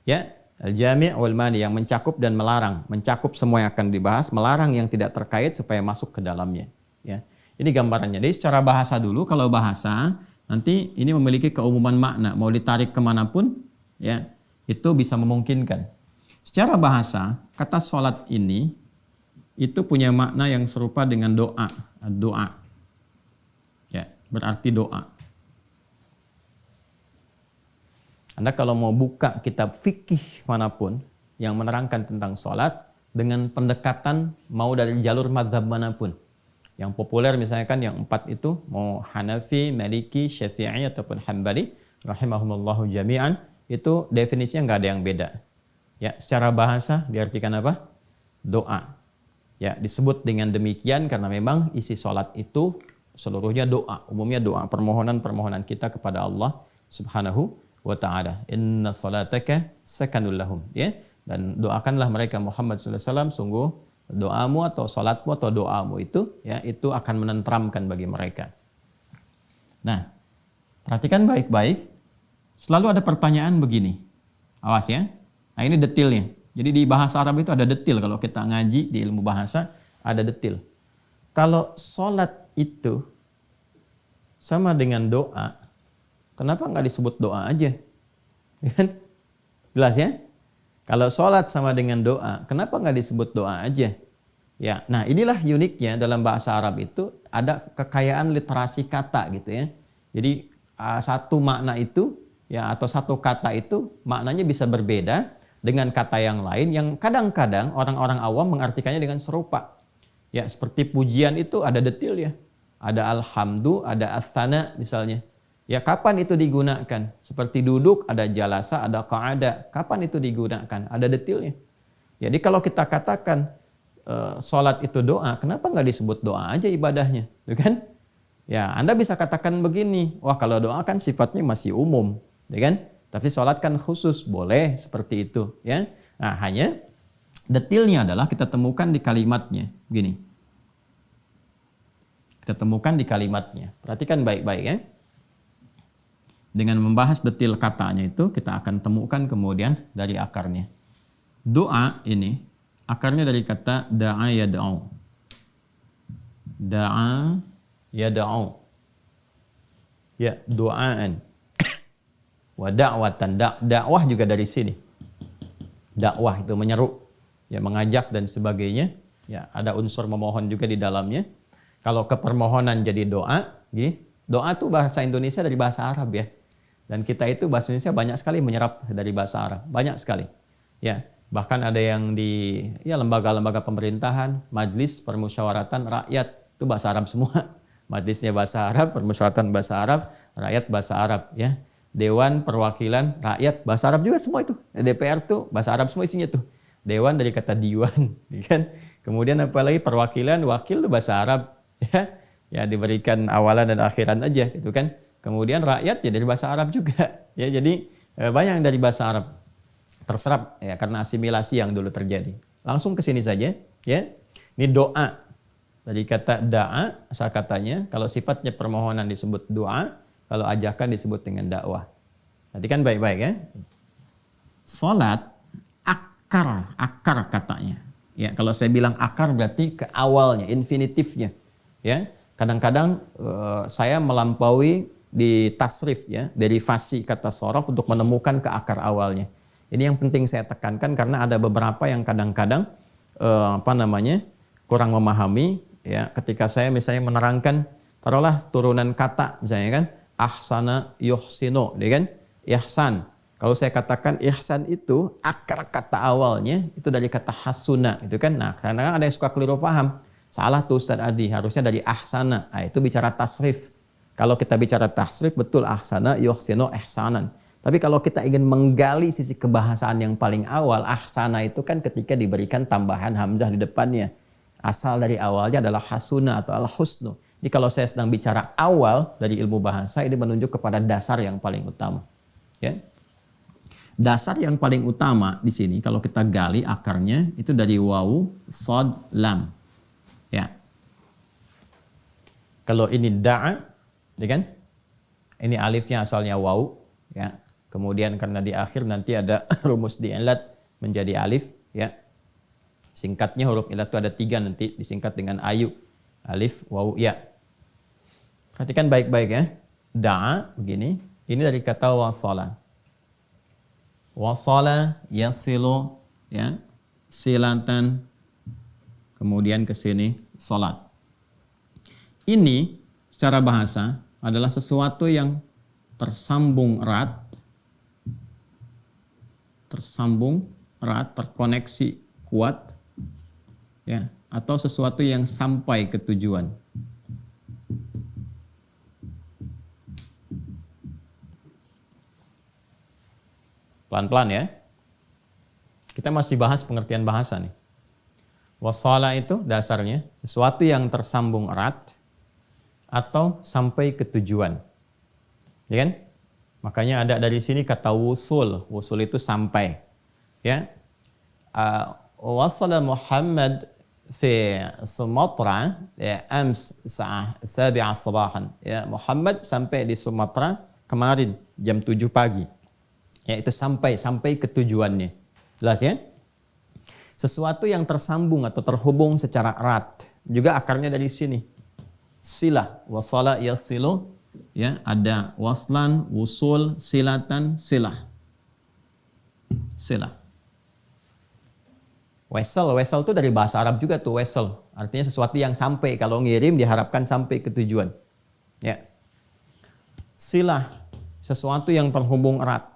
ya, al-jami' wal mani', yang mencakup dan melarang, mencakup semua yang akan dibahas, melarang yang tidak terkait supaya masuk ke dalamnya ya. Ini gambarannya. Jadi secara bahasa dulu, kalau bahasa nanti ini memiliki keumuman makna, mau ditarik kemanapun ya itu bisa memungkinkan. Secara bahasa, kata sholat ini itu punya makna yang serupa dengan doa. Doa. Ya, berarti doa. Anda kalau mau buka kitab fikih manapun yang menerangkan tentang sholat dengan pendekatan mau dari jalur mazhab manapun. Yang populer misalnya kan yang 4 itu, mau Hanafi, Maliki, Syafi'i ataupun Hambali, rahimahumullahu jami'an, itu definisinya nggak ada yang beda. Ya, secara bahasa diartikan apa? Doa. Ya, disebut dengan demikian karena memang isi sholat itu seluruhnya doa. Umumnya doa, permohonan-permohonan kita kepada Allah Subhanahu wa ta'ala. Inna salataka sakanul lahum. Ya, dan doakanlah mereka Muhammad SAW, sungguh doamu atau sholatmu atau doamu itu ya, itu akan menenteramkan bagi mereka. Nah, perhatikan baik-baik. Selalu ada pertanyaan begini. Awas ya. Nah, ini detailnya. Jadi di bahasa Arab itu ada detail. Kalau kita ngaji di ilmu bahasa, ada detail. Kalau sholat itu sama dengan doa, kenapa nggak disebut doa aja? Jelas ya? Kalau sholat sama dengan doa, kenapa nggak disebut doa aja? Ya, nah inilah uniknya dalam bahasa Arab itu ada kekayaan literasi kata gitu ya. Jadi satu makna itu ya atau satu kata itu maknanya bisa berbeda dengan kata yang lain yang kadang-kadang orang-orang awam mengartikannya dengan serupa. Ya, seperti pujian itu ada detil ya. Ada alhamdu, ada asthana misalnya. Ya, kapan itu digunakan? Seperti duduk, ada jalasa, ada qa'ada. Kapan itu digunakan? Ada detilnya. Jadi kalau kita katakan sholat itu doa, kenapa nggak disebut doa aja ibadahnya? Gitu kan? Ya, Anda bisa katakan begini, wah kalau doa kan sifatnya masih umum, ya kan? Tapi sholat kan khusus, boleh seperti itu, ya. Nah, hanya detilnya adalah kita temukan di kalimatnya, gini. Kita temukan di kalimatnya. Perhatikan baik-baik ya. Dengan membahas detil katanya itu, kita akan temukan kemudian dari akarnya. Doa ini, akarnya dari kata da'a yada'u. Da'a yada'u. Ya, doaan. Wa da'watan. Dakwah juga dari sini. Dakwah itu menyeru, ya mengajak dan sebagainya. Ya, ada unsur memohon juga di dalamnya. Kalau kepermohonan jadi doa, doa itu bahasa Indonesia dari bahasa Arab ya. Dan kita itu bahasa Indonesia banyak sekali menyerap dari bahasa Arab, banyak sekali. Ya, bahkan ada yang di ya lembaga-lembaga pemerintahan, majlis permusyawaratan rakyat itu bahasa Arab semua. Majlisnya bahasa Arab, permusyawaratan bahasa Arab, rakyat bahasa Arab ya. Dewan perwakilan rakyat bahasa Arab juga semua itu. DPR tuh bahasa Arab semua isinya tuh. Dewan dari kata diwan, kan? Kemudian apalagi perwakilan wakil itu bahasa Arab ya. Ya diberikan awalan dan akhiran aja gitu kan. Kemudian rakyat ya dari bahasa Arab juga. Ya, jadi banyak dari bahasa Arab terserap ya karena asimilasi yang dulu terjadi. Langsung ke sini saja ya. Ini doa. Dari kata da'a asal katanya, kalau sifatnya permohonan disebut doa, kalau ajakan disebut dengan dakwah. Perhatikan baik-baik ya. Salat akar katanya. Ya, kalau saya bilang akar berarti ke awalnya, infinitifnya. Ya. Kadang-kadang saya melampaui di tasrif ya, derivasi kata sorof untuk menemukan ke akar awalnya. Ini yang penting saya tekankan karena ada beberapa yang kadang-kadang kurang memahami ya, ketika saya misalnya menerangkan taruhlah turunan kata misalnya kan ahsana yuhsinu, ya kan? Ihsan. Kalau saya katakan ihsan itu akar kata awalnya itu dari kata hasuna gitu kan. Nah, kadang-kadang ada yang suka keliru paham. Salah tuh Ustaz Adi, harusnya dari ahsana. Nah, itu bicara tasrif. Kalau kita bicara tasrif, betul ahsana, yuhsinu, ihsanan. Tapi kalau kita ingin menggali sisi kebahasaan yang paling awal, ahsana itu kan ketika diberikan tambahan hamzah di depannya. Asal dari awalnya adalah hasuna atau al-husnu. Jadi kalau saya sedang bicara awal dari ilmu bahasa, ini menunjuk kepada dasar yang paling utama. Ya. Dasar yang paling utama di sini, kalau kita gali akarnya, itu dari wawu, sod, lam. Ya. Kalau ini da'a, ya kan? Ini alifnya asalnya waw, ya. Kemudian karena di akhir nanti ada rumus di'ilat menjadi alif, ya. Singkatnya huruf ilat itu ada 3 nanti disingkat dengan ayu. Alif, waw, ya. Perhatikan baik-baik ya. Da'a begini, ini dari kata wasala. Wasala yasilu, ya. Silatan, kemudian ke sini salat. Ini secara bahasa adalah sesuatu yang tersambung erat, terkoneksi kuat, ya, atau sesuatu yang sampai ke tujuan. Pelan-pelan ya. Kita masih bahas pengertian bahasa nih. Wasala itu dasarnya sesuatu yang tersambung erat atau sampai ke tujuan. Ya kan? Makanya ada dari sini kata wusul. Wusul itu sampai. Ya. Wasala Muhammad fi Sumatra ya, ams sa'ah 7 sabahan. Ya, Muhammad sampai di Sumatera kemarin jam 7 pagi. Ya, itu sampai ke tujuannya. Jelas ya? Sesuatu yang tersambung atau terhubung secara erat. Juga akarnya dari sini. Silah, wasala yasilu, ya, ada waslan, wusul, silatan, silah. Silah. Wesel itu dari bahasa Arab juga tuh, wesel. Artinya sesuatu yang sampai, kalau ngirim diharapkan sampai ke tujuan. Ya. Silah, sesuatu yang terhubung erat.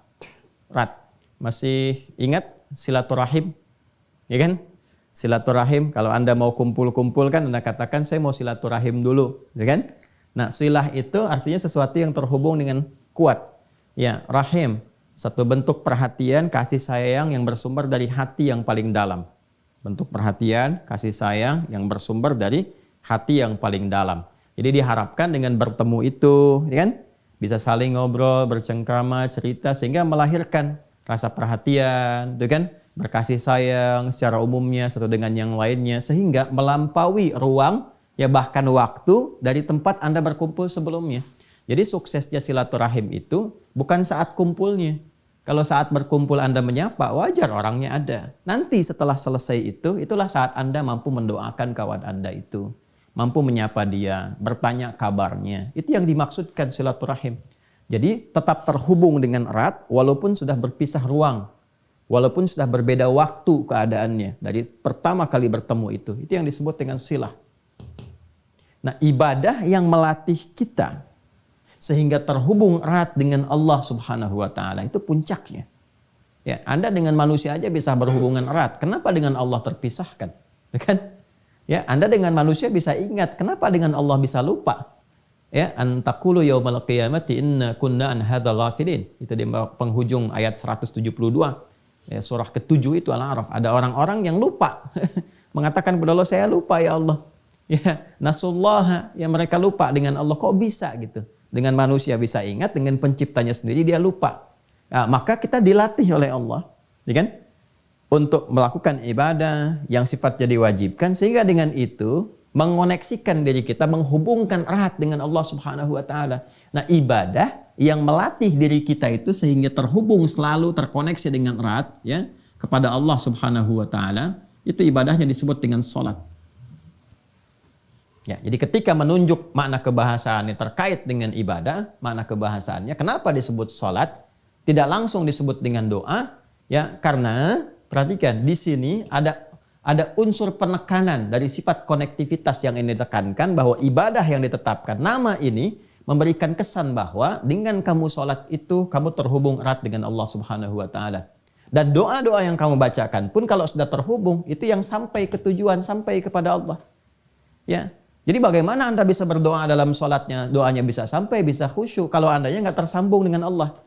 Masih ingat silaturahim? Ya kan? Silaturahim, kalau Anda mau kumpul-kumpul kan Anda katakan saya mau silaturahim dulu, ya kan? Nah, silah itu artinya sesuatu yang terhubung dengan kuat. Ya, rahim, satu bentuk perhatian, kasih sayang yang bersumber dari hati yang paling dalam. Bentuk perhatian, kasih sayang yang bersumber dari hati yang paling dalam. Jadi diharapkan dengan bertemu itu, ya kan? Bisa saling ngobrol, bercengkrama, cerita sehingga melahirkan rasa perhatian, ya kan? Berkasih sayang secara umumnya satu dengan yang lainnya sehingga melampaui ruang, ya bahkan waktu dari tempat Anda berkumpul sebelumnya. Jadi suksesnya silaturahim itu bukan saat kumpulnya. Kalau saat berkumpul Anda menyapa, wajar orangnya ada. Nanti setelah selesai itu, itulah saat Anda mampu mendoakan kawan Anda itu. Mampu menyapa dia, bertanya kabarnya. Itu yang dimaksudkan silaturahim. Jadi tetap terhubung dengan erat walaupun sudah berpisah ruang. Walaupun sudah berbeda waktu keadaannya. Dari pertama kali bertemu itu. Itu yang disebut dengan silah. Nah, ibadah yang melatih kita sehingga terhubung erat dengan Allah Subhanahu wa taala itu puncaknya. Ya, Anda dengan manusia aja bisa berhubungan erat. Kenapa dengan Allah terpisahkan? Ya kan? Ya, Anda dengan manusia bisa ingat, kenapa dengan Allah bisa lupa? Ya, antaqulu yaumal qiyamati inna kunna an hadzal ghafilin. Itu di penghujung ayat 172. Ya, surah ke-7 itu Al-A'raf. Ada orang-orang yang lupa. Mengatakan kepada Allah, saya lupa ya Allah. Ya, nasullaha, ya mereka lupa dengan Allah. Kok bisa gitu? Dengan manusia bisa ingat, dengan penciptanya sendiri dia lupa. Nah, maka kita dilatih oleh Allah, ya kan? Untuk melakukan ibadah yang sifatnya diwajibkan, sehingga dengan itu mengoneksikan diri kita, menghubungkan erat dengan Allah Subhanahu wa taala. Nah, ibadah yang melatih diri kita itu sehingga terhubung selalu terkoneksi dengan erat ya kepada Allah Subhanahu wa taala, itu ibadahnya disebut dengan salat. Ya, jadi ketika menunjuk makna kebahasaannya terkait dengan ibadah, makna kebahasaannya, kenapa disebut salat? Tidak langsung disebut dengan doa, ya karena perhatikan di sini ada unsur penekanan dari sifat konektivitas yang ini ditekankan bahwa ibadah yang ditetapkan nama ini memberikan kesan bahwa dengan kamu salat itu kamu terhubung erat dengan Allah Subhanahu wa taala. Dan doa-doa yang kamu bacakan pun kalau sudah terhubung itu yang sampai ke tujuan, sampai kepada Allah. Ya. Jadi bagaimana Anda bisa berdoa dalam sholatnya, doanya bisa sampai, bisa khusyuk, kalau Andanya nggak tersambung dengan Allah.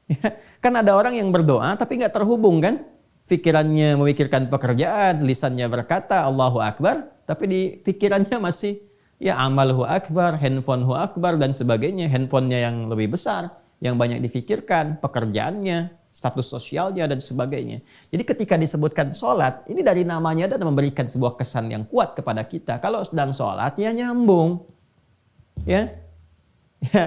Ya, kan ada orang yang berdoa tapi nggak terhubung kan? Pikirannya memikirkan pekerjaan, lisannya berkata Allahu Akbar, tapi di pikirannya masih ya amalhu akbar, handphonehu akbar, dan sebagainya. Handphonenya yang lebih besar, yang banyak difikirkan, pekerjaannya, status sosialnya, dan sebagainya. Jadi ketika disebutkan sholat, ini dari namanya dan memberikan sebuah kesan yang kuat kepada kita. Kalau sedang sholat, ya nyambung. Ya,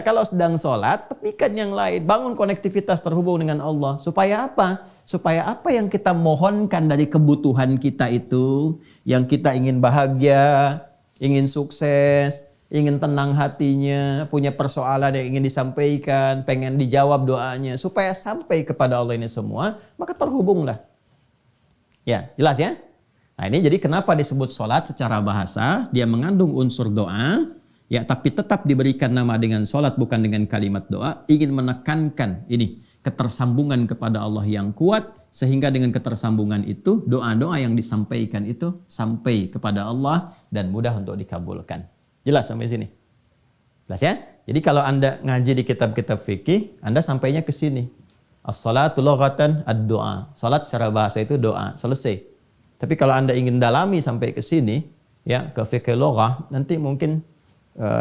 kalau sedang sholat, tepikan yang lain. Bangun konektivitas terhubung dengan Allah. Supaya apa? Supaya apa yang kita mohonkan dari kebutuhan kita itu, yang kita ingin bahagia, ingin sukses, ingin tenang hatinya, punya persoalan yang ingin disampaikan, pengen dijawab doanya, supaya sampai kepada Allah ini semua, maka terhubunglah. Ya, jelas ya? Nah ini jadi kenapa disebut sholat secara bahasa, dia mengandung unsur doa, ya tapi tetap diberikan nama dengan sholat bukan dengan kalimat doa, ingin menekankan ini, ketersambungan kepada Allah yang kuat, sehingga dengan ketersambungan itu, doa-doa yang disampaikan itu sampai kepada Allah dan mudah untuk dikabulkan. Jelas sampai sini? Jelas ya? Jadi kalau Anda ngaji di kitab-kitab fikih, Anda sampainya ke sini. As-salatu lughatan ad-du'a. Salat secara bahasa itu doa, selesai. Tapi kalau Anda ingin dalami sampai ke sini, ya ke fikih lughah, nanti mungkin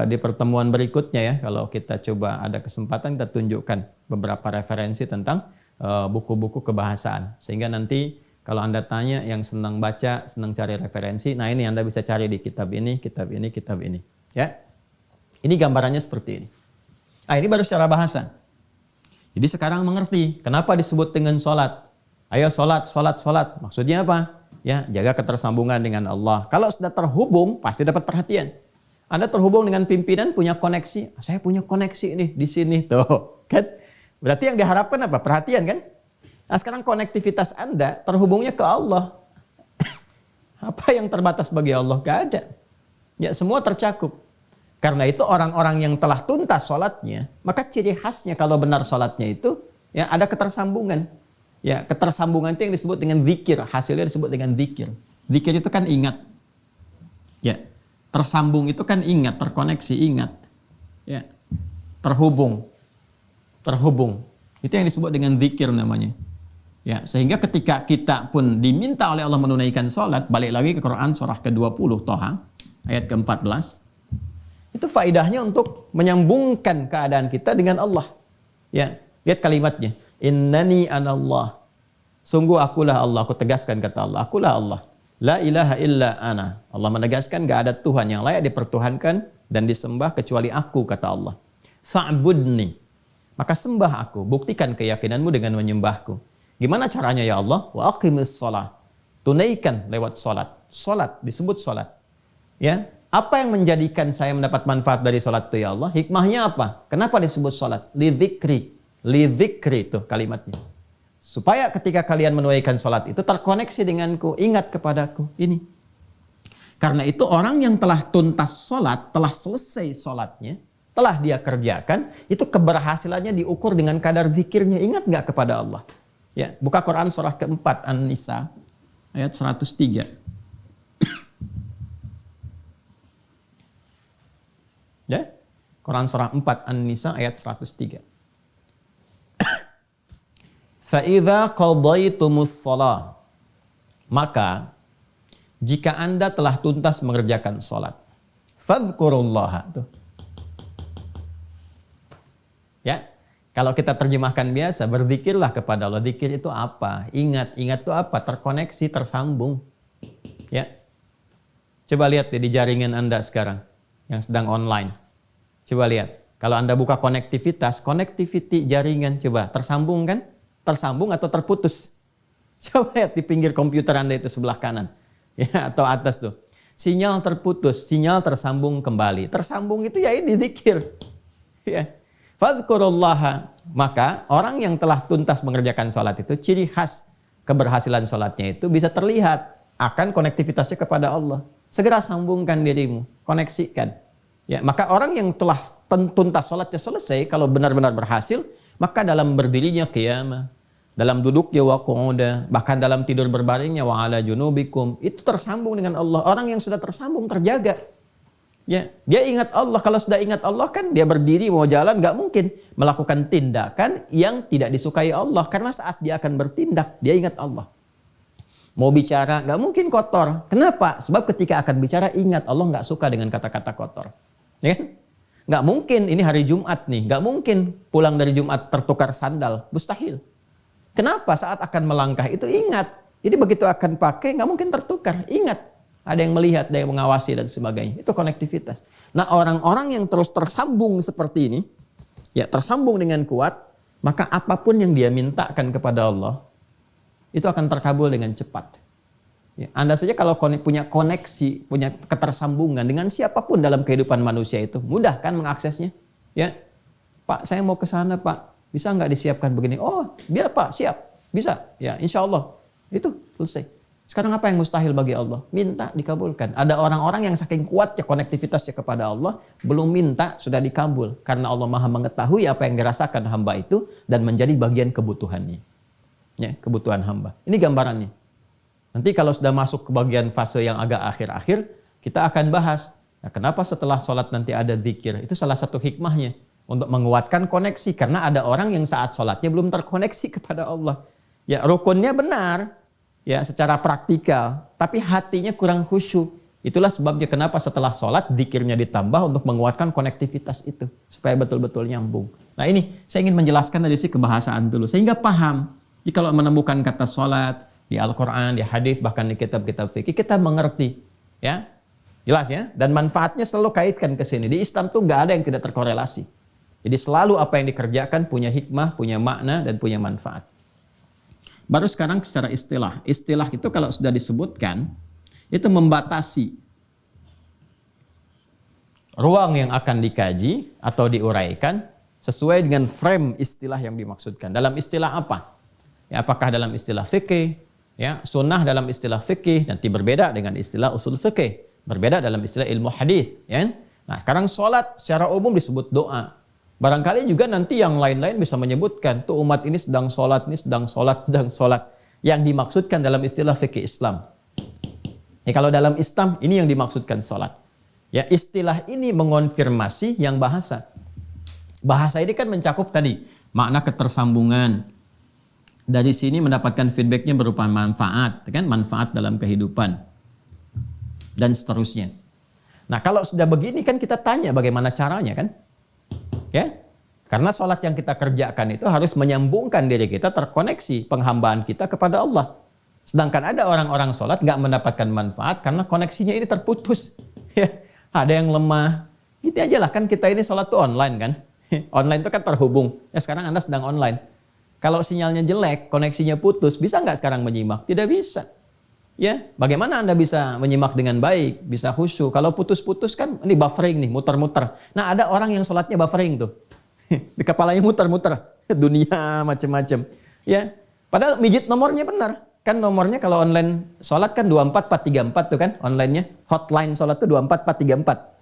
di pertemuan berikutnya ya, kalau kita coba ada kesempatan kita tunjukkan beberapa referensi tentang buku-buku kebahasaan. Sehingga nanti kalau Anda tanya yang senang baca, senang cari referensi, nah ini Anda bisa cari di kitab ini, kitab ini, kitab ini. Ya, ini gambarannya seperti ini. Ah, ini baru secara bahasa. Jadi sekarang mengerti kenapa disebut dengan sholat. Ayo sholat, sholat, sholat. Maksudnya apa? Ya, jaga ketersambungan dengan Allah. Kalau sudah terhubung, pasti dapat perhatian. Anda terhubung dengan pimpinan, punya koneksi. Saya punya koneksi nih di sini tuh, kan? Berarti yang diharapkan apa? Perhatian kan? Nah sekarang konektivitas Anda terhubungnya ke Allah. Apa yang terbatas bagi Allah? Gak ada. Ya semua tercakup. Karena itu orang-orang yang telah tuntas sholatnya, maka ciri khasnya kalau benar sholatnya itu, ya ada ketersambungan. Ya ketersambungan itu yang disebut dengan zikir. Hasilnya disebut dengan zikir. Zikir itu kan ingat. Ya tersambung itu kan ingat, terkoneksi, ingat. Ya terhubung. Itu yang disebut dengan zikir namanya. Ya, sehingga ketika kita pun diminta oleh Allah menunaikan sholat, balik lagi ke Quran surah ke-20 Toha ayat ke-14. Itu faidahnya untuk menyambungkan keadaan kita dengan Allah. Ya, lihat kalimatnya. Innani anallah. Sungguh akulah Allah, aku tegaskan kata Allah, akulah Allah. La ilaha illa ana. Allah menegaskan gak ada Tuhan yang layak dipertuhankan dan disembah kecuali aku kata Allah. Fa'budni. Maka sembah aku, buktikan keyakinanmu dengan menyembahku. Gimana caranya ya Allah? Wa aqimis shalah. Tunaikan lewat salat. Salat disebut salat. Ya, apa yang menjadikan saya mendapat manfaat dari salat itu ya Allah? Hikmahnya apa? Kenapa disebut salat? Lidzikri. Lidzikri itu kalimatnya. Supaya ketika kalian menunaikan salat itu terkoneksi denganku, ingat kepadaku. Ini. Karena itu orang yang telah tuntas salat, telah selesai salatnya, telah dia kerjakan, itu keberhasilannya diukur dengan kadar zikirnya. Ingat nggak kepada Allah? Ya, buka Quran surah ke-4 An-Nisa ayat 103. Ya. Quran surah 4 An-Nisa ayat 103. Fa idza qadaitumus shalah, maka jika Anda telah tuntas mengerjakan salat, fadhkurullaha. Tuh. Ya. Kalau kita terjemahkan biasa, berzikirlah kepada Allah. Zikir itu apa? Ingat itu apa? Terkoneksi, tersambung. Ya. Coba lihat di jaringan Anda sekarang yang sedang online. Coba lihat. Kalau Anda buka connectivity jaringan, coba tersambung kan? Tersambung atau terputus? Coba lihat di pinggir komputer Anda itu sebelah kanan. Ya, atau atas tuh. Sinyal terputus, sinyal tersambung kembali. Tersambung itu ya ini zikir. Ya. Fadhkurullaha, maka orang yang telah tuntas mengerjakan sholat itu, ciri khas keberhasilan sholatnya itu bisa terlihat akan konektivitasnya kepada Allah. Segera sambungkan dirimu, koneksikan. Ya, maka orang yang telah tuntas sholatnya selesai, kalau benar-benar berhasil, maka dalam berdirinya qiyamah, dalam duduknya wa qu'uda, bahkan dalam tidur berbaringnya wa ala junubikum, itu tersambung dengan Allah. Orang yang sudah tersambung terjaga. Ya, dia ingat Allah. Kalau sudah ingat Allah kan dia berdiri mau jalan nggak mungkin melakukan tindakan yang tidak disukai Allah, karena saat dia akan bertindak dia ingat Allah. Mau bicara nggak mungkin kotor. Kenapa? Sebab ketika akan bicara ingat Allah nggak suka dengan kata-kata kotor. Ya, nggak mungkin ini hari Jumat nih, nggak mungkin pulang dari Jumat tertukar sandal, mustahil. Kenapa? Saat akan melangkah itu ingat. Jadi begitu akan pakai nggak mungkin tertukar, ingat. Ada yang melihat, ada yang mengawasi dan sebagainya. Itu konektivitas. Nah orang-orang yang terus tersambung seperti ini, ya tersambung dengan kuat, maka apapun yang dia mintakan kepada Allah, itu akan terkabul dengan cepat. Ya, Anda saja kalau punya koneksi, punya ketersambungan dengan siapapun dalam kehidupan manusia itu, mudah kan mengaksesnya. Ya, Pak saya mau ke sana Pak, bisa nggak disiapkan begini? Oh biar Pak, siap, bisa. Ya insya Allah, itu selesai. Sekarang apa yang mustahil bagi Allah? Minta dikabulkan. Ada orang-orang yang saking kuatnya konektivitasnya kepada Allah, belum minta sudah dikabul. Karena Allah Maha mengetahui apa yang dirasakan hamba itu dan menjadi bagian kebutuhannya. Ya, kebutuhan hamba. Ini gambarannya. Nanti kalau sudah masuk ke bagian fase yang agak akhir-akhir, kita akan bahas. Nah, kenapa setelah sholat nanti ada zikir? Itu salah satu hikmahnya. Untuk menguatkan koneksi. Karena ada orang yang saat sholatnya belum terkoneksi kepada Allah. Ya, rukunnya benar. Ya, secara praktikal, tapi hatinya kurang khusyuk. Itulah sebabnya kenapa setelah sholat zikirnya ditambah untuk menguatkan konektivitas itu supaya betul-betul nyambung. Nah ini saya ingin menjelaskan dari sisi kebahasaan dulu sehingga paham. Jadi kalau menemukan kata sholat di Al-Quran, di hadis, bahkan di kitab-kitab fikih kita mengerti, ya jelas ya. Dan manfaatnya selalu kaitkan ke sini. Di Islam tuh nggak ada yang tidak terkorelasi. Jadi selalu apa yang dikerjakan punya hikmah, punya makna dan punya manfaat. Baru sekarang secara istilah. Istilah itu kalau sudah disebutkan, itu membatasi ruang yang akan dikaji atau diuraikan sesuai dengan frame istilah yang dimaksudkan. Dalam istilah apa? Ya, apakah dalam istilah fikih, ya, sunnah dalam istilah fikih nanti berbeda dengan istilah usul fikih, berbeda dalam istilah ilmu hadis, ya. Nah, sekarang sholat secara umum disebut doa. Barangkali juga nanti yang lain-lain bisa menyebutkan tuh umat ini sedang sholat, ini sedang sholat, sedang sholat. Yang dimaksudkan dalam istilah fikih Islam. Ya, kalau dalam Islam ini yang dimaksudkan sholat. Ya, istilah ini mengonfirmasi yang bahasa. Bahasa ini kan mencakup tadi makna ketersambungan. Dari sini mendapatkan feedbacknya berupa manfaat, kan? Manfaat dalam kehidupan dan seterusnya. Nah, kalau sudah begini kan kita tanya bagaimana caranya, kan? Ya, karena sholat yang kita kerjakan itu harus menyambungkan diri kita, terkoneksi penghambaan kita kepada Allah. Sedangkan ada orang-orang sholat nggak mendapatkan manfaat karena koneksinya ini terputus. Ya, ada yang lemah. Gitu aja lah, kan kita ini sholat tuh online, kan? Online itu kan terhubung. Ya, sekarang Anda sedang online. Kalau sinyalnya jelek, koneksinya putus, bisa nggak sekarang menyimak? Tidak bisa. Ya, bagaimana Anda bisa menyimak dengan baik, bisa khusyuk? Kalau putus-putus kan ini buffering nih, muter-muter. Nah, ada orang yang sholatnya buffering tuh. Di kepalanya muter-muter, dunia macam-macam. Ya, padahal mijit nomornya benar. Kan nomornya kalau online sholat kan 24434 tuh kan online-nya. Hotline sholat tuh 24434.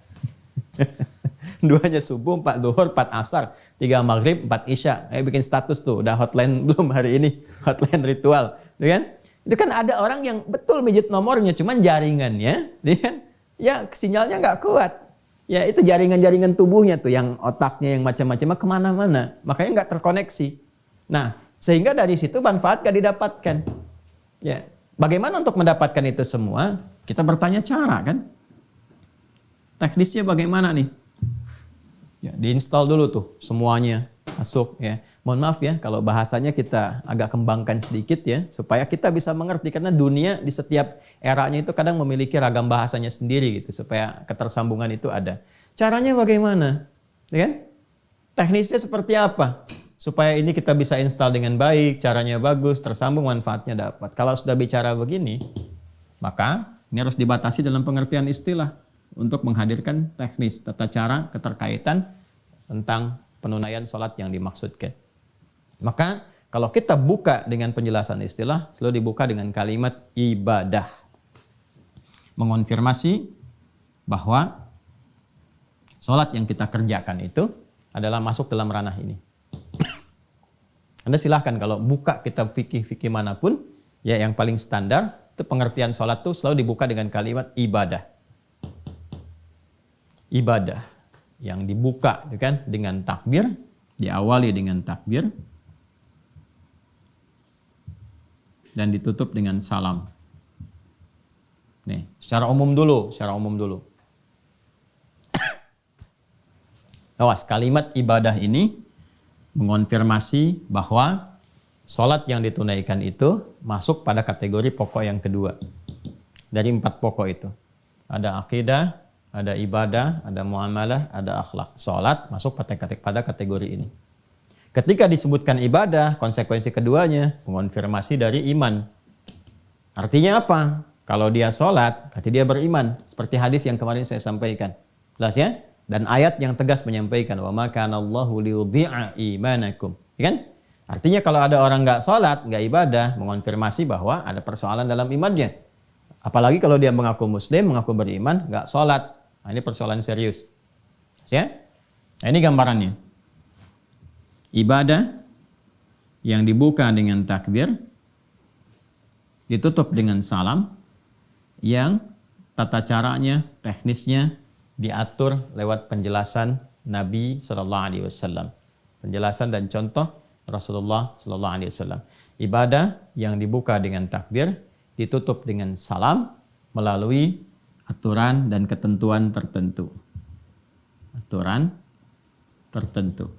2-nya subuh, 4 duhur, 4 asar, 3 maghrib, 4 isya. Bikin status tuh, udah hotline belum hari ini? Hotline ritual, tuh kan? Itu kan ada orang yang betul mijit nomornya, cuman jaringannya, ya sinyalnya nggak kuat. Ya itu jaringan-jaringan tubuhnya tuh, yang otaknya yang macam-macam kemana-mana, makanya nggak terkoneksi. Nah, sehingga dari situ manfaat gak didapatkan. Ya, bagaimana untuk mendapatkan itu semua? Kita bertanya cara, kan? Teknisnya bagaimana nih? Ya, diinstal dulu tuh semuanya masuk, ya. Mohon maaf ya kalau bahasanya kita agak kembangkan sedikit ya, supaya kita bisa mengerti, karena dunia di setiap eranya itu kadang memiliki ragam bahasanya sendiri gitu, supaya ketersambungan itu ada. Caranya bagaimana? Ya kan? Teknisnya seperti apa? Supaya ini kita bisa install dengan baik, caranya bagus, tersambung, manfaatnya dapat. Kalau sudah bicara begini, maka ini harus dibatasi dalam pengertian istilah untuk menghadirkan teknis, tata cara, keterkaitan tentang penunaian sholat yang dimaksudkan. Maka kalau kita buka dengan penjelasan istilah, selalu dibuka dengan kalimat ibadah. Mengonfirmasi bahwa sholat yang kita kerjakan itu adalah masuk dalam ranah ini. Anda silahkan kalau buka kitab fikih manapun, ya yang paling standar, itu pengertian sholat itu selalu dibuka dengan kalimat ibadah. Ibadah yang dibuka kan dengan takbir, diawali dengan takbir, dan ditutup dengan salam. Nih, secara umum dulu. Awas, kalimat ibadah ini mengonfirmasi bahwa sholat yang ditunaikan itu masuk pada kategori pokok yang kedua. Dari 4 pokok itu. Ada akidah, ada ibadah, ada muamalah, ada akhlak. Sholat masuk pada kategori ini. Ketika disebutkan ibadah, konsekuensi keduanya mengonfirmasi dari iman. Artinya apa? Kalau dia sholat, berarti dia beriman. Seperti hadis yang kemarin saya sampaikan. Jelas ya? Dan ayat yang tegas menyampaikan, wa ma kana Allahu liyudhi'a imanakum. Ya kan? Artinya kalau ada orang nggak sholat, nggak ibadah, mengonfirmasi bahwa ada persoalan dalam imannya. Apalagi kalau dia mengaku muslim, mengaku beriman, nggak sholat. Nah, ini persoalan serius. Ya? Nah, ini gambarannya. Ibadah yang dibuka dengan takbir, ditutup dengan salam, yang tata caranya, teknisnya diatur lewat penjelasan Nabi SAW. Penjelasan dan contoh Rasulullah SAW. Ibadah yang dibuka dengan takbir, ditutup dengan salam melalui aturan dan ketentuan tertentu. Aturan tertentu.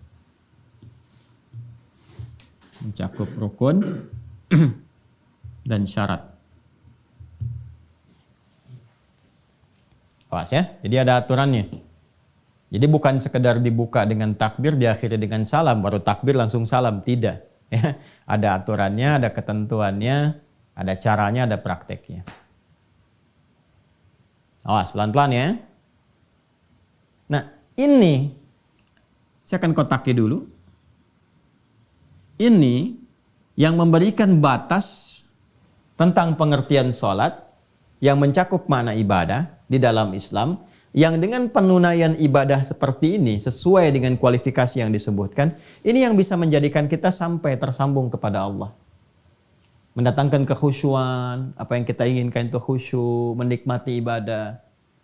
Mencakup rukun dan syarat. Awas ya, jadi ada aturannya. Jadi bukan sekedar dibuka dengan takbir, diakhiri dengan salam, baru takbir langsung salam. Tidak. Ya, ada aturannya, ada ketentuannya, ada caranya, ada prakteknya. Awas, pelan-pelan ya. Nah, ini saya akan kotaki dulu. Ini yang memberikan batas tentang pengertian sholat yang mencakup makna ibadah di dalam Islam, yang dengan penunaian ibadah seperti ini sesuai dengan kualifikasi yang disebutkan, ini yang bisa menjadikan kita sampai tersambung kepada Allah. Mendatangkan kekhusyuan, apa yang kita inginkan itu khusyuk, menikmati ibadah.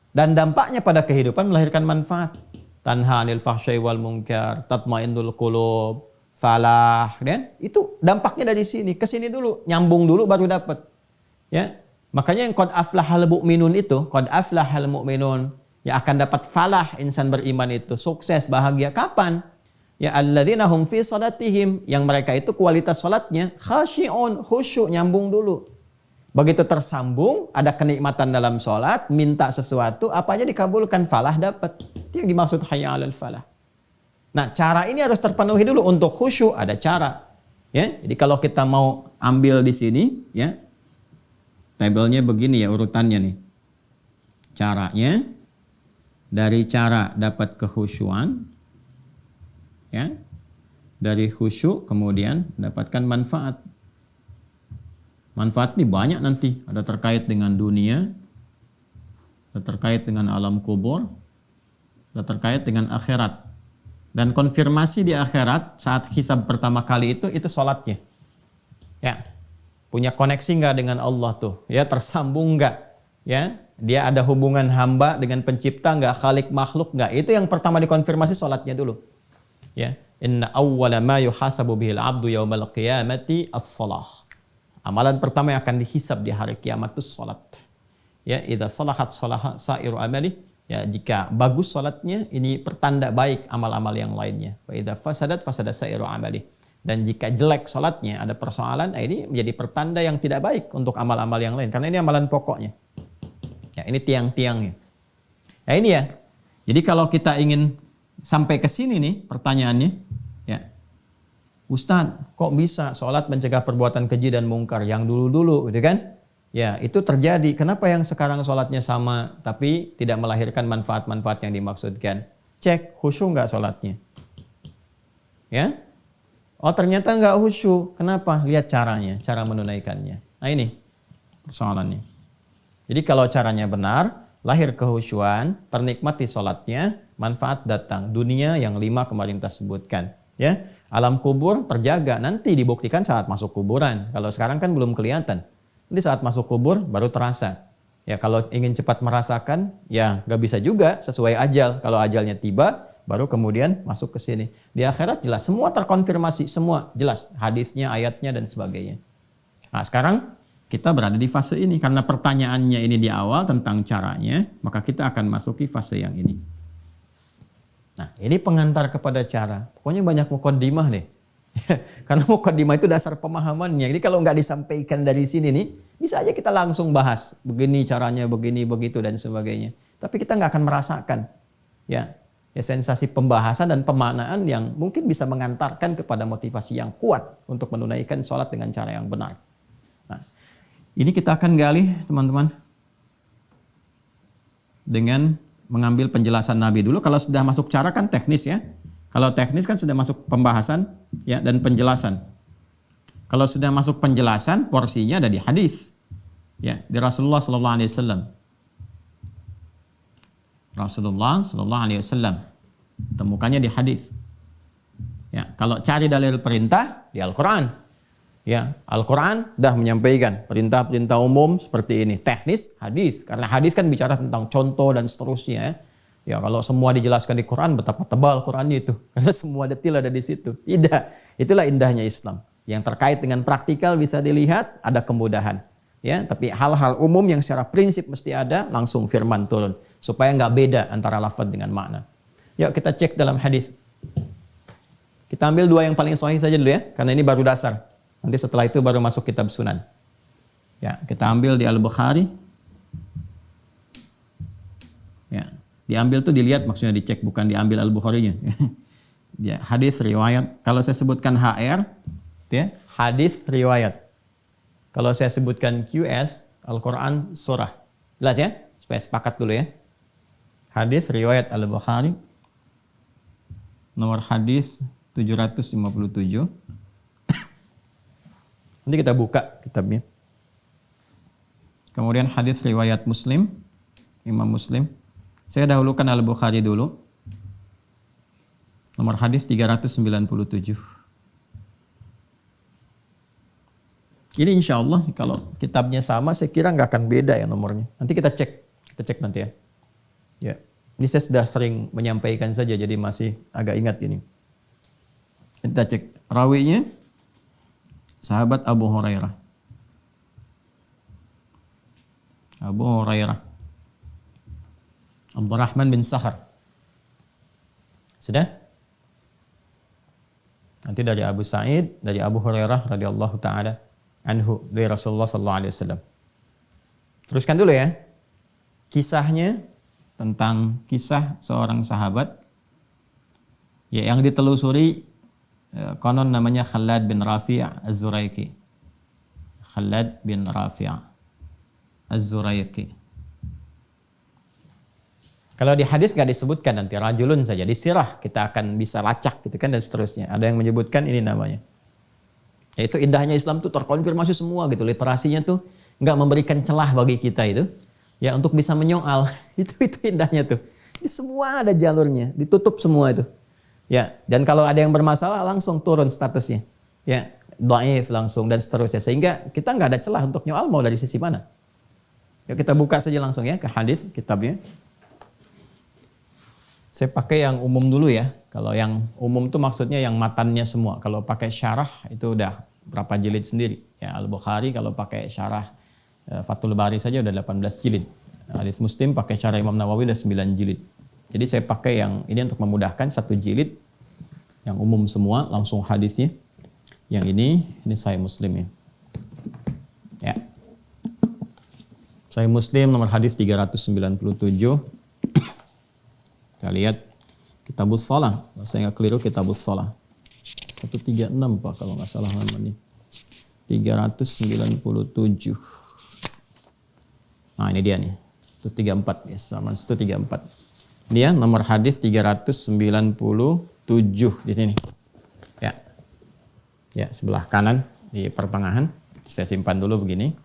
Dan dampaknya pada kehidupan melahirkan manfaat. Tanha 'anil fahsya'i wal munkar, tatmainnul qulub, falah, dan itu dampaknya dari sini ke sini dulu, nyambung dulu baru dapat. Ya. Makanya yang qad aflahal mu'minun itu, qad aflahal mu'minun, yang akan dapat falah insan beriman itu, sukses, bahagia kapan? Ya alladzina hum fi salatihim, yang mereka itu kualitas salatnya khasyi'un, khusyuk, nyambung dulu. Begitu tersambung, ada kenikmatan dalam salat, minta sesuatu, apa aja dikabulkan, falah dapat. Itu yang dimaksud hayya 'alal falah. Nah, cara ini harus terpenuhi dulu. Untuk khusyuk ada cara. Ya, jadi kalau kita mau ambil di sini, ya, tabelnya begini ya urutannya nih. Caranya dari cara dapat kekhusyuan, ya, dari khusyuk kemudian mendapatkan manfaat. Manfaat ini banyak nanti. Ada terkait dengan dunia, ada terkait dengan alam kubur, ada terkait dengan akhirat. Dan konfirmasi di akhirat saat hisab pertama kali itu sholatnya. Ya, punya koneksi nggak dengan Allah tuh? Ya, tersambung nggak? Ya, dia ada hubungan hamba dengan pencipta nggak? Khalik makhluk nggak? Itu yang pertama dikonfirmasi sholatnya dulu. Ya, inna awwala ma yuhasabu bihil abdu yaumal qiyamati as-salah. Amalan pertama yang akan dihisab di hari kiamat itu sholat. Ya, idza salahat salaha sairu amali. Ya, jika bagus salatnya, ini pertanda baik amal-amal yang lainnya. Wa idza fasadat fasada sairu amali. Dan jika jelek salatnya, ada persoalan, ini menjadi pertanda yang tidak baik untuk amal-amal yang lain, karena ini amalan pokoknya. Ya, ini tiang-tiangnya. Ya, ini ya. Jadi kalau kita ingin sampai ke sini nih pertanyaannya, ya. Ustaz, kok bisa salat mencegah perbuatan keji dan mungkar yang dulu-dulu, gitu kan? Ya, itu terjadi. Kenapa yang sekarang sholatnya sama, tapi tidak melahirkan manfaat-manfaat yang dimaksudkan? Cek, khusyuk nggak sholatnya? Ya? Oh, ternyata nggak khusyuk. Kenapa? Lihat caranya, cara menunaikannya. Nah, ini persoalannya. Jadi kalau caranya benar, lahir kehusyuan, ternikmati sholatnya, manfaat datang. Dunia yang 5 kemarin kita sebutkan. Ya, alam kubur terjaga. Nanti dibuktikan saat masuk kuburan. Kalau sekarang kan belum kelihatan. Di saat masuk kubur baru terasa. Ya, kalau ingin cepat merasakan, ya nggak bisa juga sesuai ajal. Kalau ajalnya tiba, baru kemudian masuk ke sini. Di akhirat jelas, semua terkonfirmasi, semua jelas. Hadisnya, ayatnya, dan sebagainya. Nah, sekarang kita berada di fase ini. Karena pertanyaannya ini di awal tentang caranya, maka kita akan masuki fase yang ini. Nah, ini pengantar kepada cara. Pokoknya banyak muqaddimah nih. Karena muqaddimah itu dasar pemahamannya. Jadi kalau nggak disampaikan dari sini nih, bisa aja kita langsung bahas. Begini caranya, begini, begitu, dan sebagainya. Tapi kita nggak akan merasakan ya sensasi pembahasan dan pemaknaan yang mungkin bisa mengantarkan kepada motivasi yang kuat untuk menunaikan sholat dengan cara yang benar. Nah, ini kita akan gali, teman-teman, dengan mengambil penjelasan Nabi dulu. Kalau sudah masuk cara kan teknis ya. Kalau teknis kan sudah masuk pembahasan ya dan penjelasan. Kalau sudah masuk penjelasan, porsinya ada di hadis. Ya, di Rasulullah sallallahu alaihi wasallam. Rasulullah sallallahu alaihi wasallam. Temukannya di hadis. Ya, kalau cari dalil perintah di Al-Qur'an. Ya, Al-Qur'an dah menyampaikan perintah-perintah umum seperti ini. Teknis hadis, karena hadis kan bicara tentang contoh dan seterusnya ya. Ya, kalau semua dijelaskan di Quran, betapa tebal Qurannya itu. Karena semua detil ada di situ. Tidak. Itulah indahnya Islam. Yang terkait dengan praktikal bisa dilihat, ada kemudahan. Ya, tapi hal-hal umum yang secara prinsip mesti ada, langsung firman turun. Supaya nggak beda antara lafaz dengan makna. Yuk kita cek dalam hadis. Kita ambil 2 yang paling sahih saja dulu ya. Karena ini baru dasar. Nanti setelah itu baru masuk kitab sunan. Ya, kita ambil di Al-Bukhari. Ya. Diambil tuh dilihat, maksudnya dicek, bukan diambil Al-Bukharinya. Ya, hadis riwayat. Kalau saya sebutkan HR, ya, hadis riwayat. Kalau saya sebutkan QS, Al-Quran surah. Jelas ya? Supaya sepakat dulu ya. Hadis riwayat Al-Bukhari. Nomor hadis 757. Nanti kita buka kitabnya. Kemudian hadis riwayat Muslim, Imam Muslim. Saya dahulukan Al-Bukhari dulu. Nomor hadis 397. Ini insya Allah kalau kitabnya sama, saya kira nggak akan beda ya nomornya. Nanti kita cek nanti ya. Ya, ini saya sudah sering menyampaikan saja, jadi masih agak ingat ini. Kita cek rawinya, sahabat Abu Hurairah. Abu Hurairah, Abdurrahman bin Sakhar. Sudah? Nanti dari Abu Sa'id, dari Abu Hurairah radhiyallahu taala anhu, dari Rasulullah sallallahu alaihi wasallam. Teruskan dulu ya. Kisahnya tentang kisah seorang sahabat ya yang ditelusuri, konon namanya Khalad bin Rafi' Az-Zuraiki. Khalad bin Rafi' Az-Zuraiki. Kalau di hadis gak disebutkan, nanti rajulun saja, di sirah kita akan bisa lacak gitu kan, dan seterusnya. Ada yang menyebutkan ini namanya. Yaitu indahnya Islam tuh terkonfirmasi semua gitu, literasinya tuh nggak memberikan celah bagi kita itu ya untuk bisa menyoal. itu indahnya tuh. Ini semua ada jalurnya, ditutup semua itu. Ya, dan kalau ada yang bermasalah langsung turun statusnya. Ya, dhaif langsung dan seterusnya, sehingga kita nggak ada celah untuk nyoal mau dari sisi mana. Ya, kita buka saja langsung ya ke hadis kitabnya. Saya pakai yang umum dulu ya. Kalau yang umum itu maksudnya yang matannya semua. Kalau pakai syarah itu udah berapa jilid sendiri. Ya, Al-Bukhari kalau pakai syarah Fathul Bari saja udah 18 jilid. Hadis Muslim pakai syarah Imam Nawawi udah 9 jilid. Jadi saya pakai yang ini untuk memudahkan, 1 jilid yang umum semua langsung hadisnya. Yang ini Sahih Muslim ya. Ya. Sahih Muslim nomor hadis 397. Kita lihat Kitabus Shalah. Saya nggak keliru, Kitabus Shalah. 136 Pak kalau nggak salah namanya. 397. Nah ini dia nih. 134 ya, sama 134. Dia nomor hadis 397 di sini. Ya. Ya, sebelah kanan di pertengahan. Saya simpan dulu begini.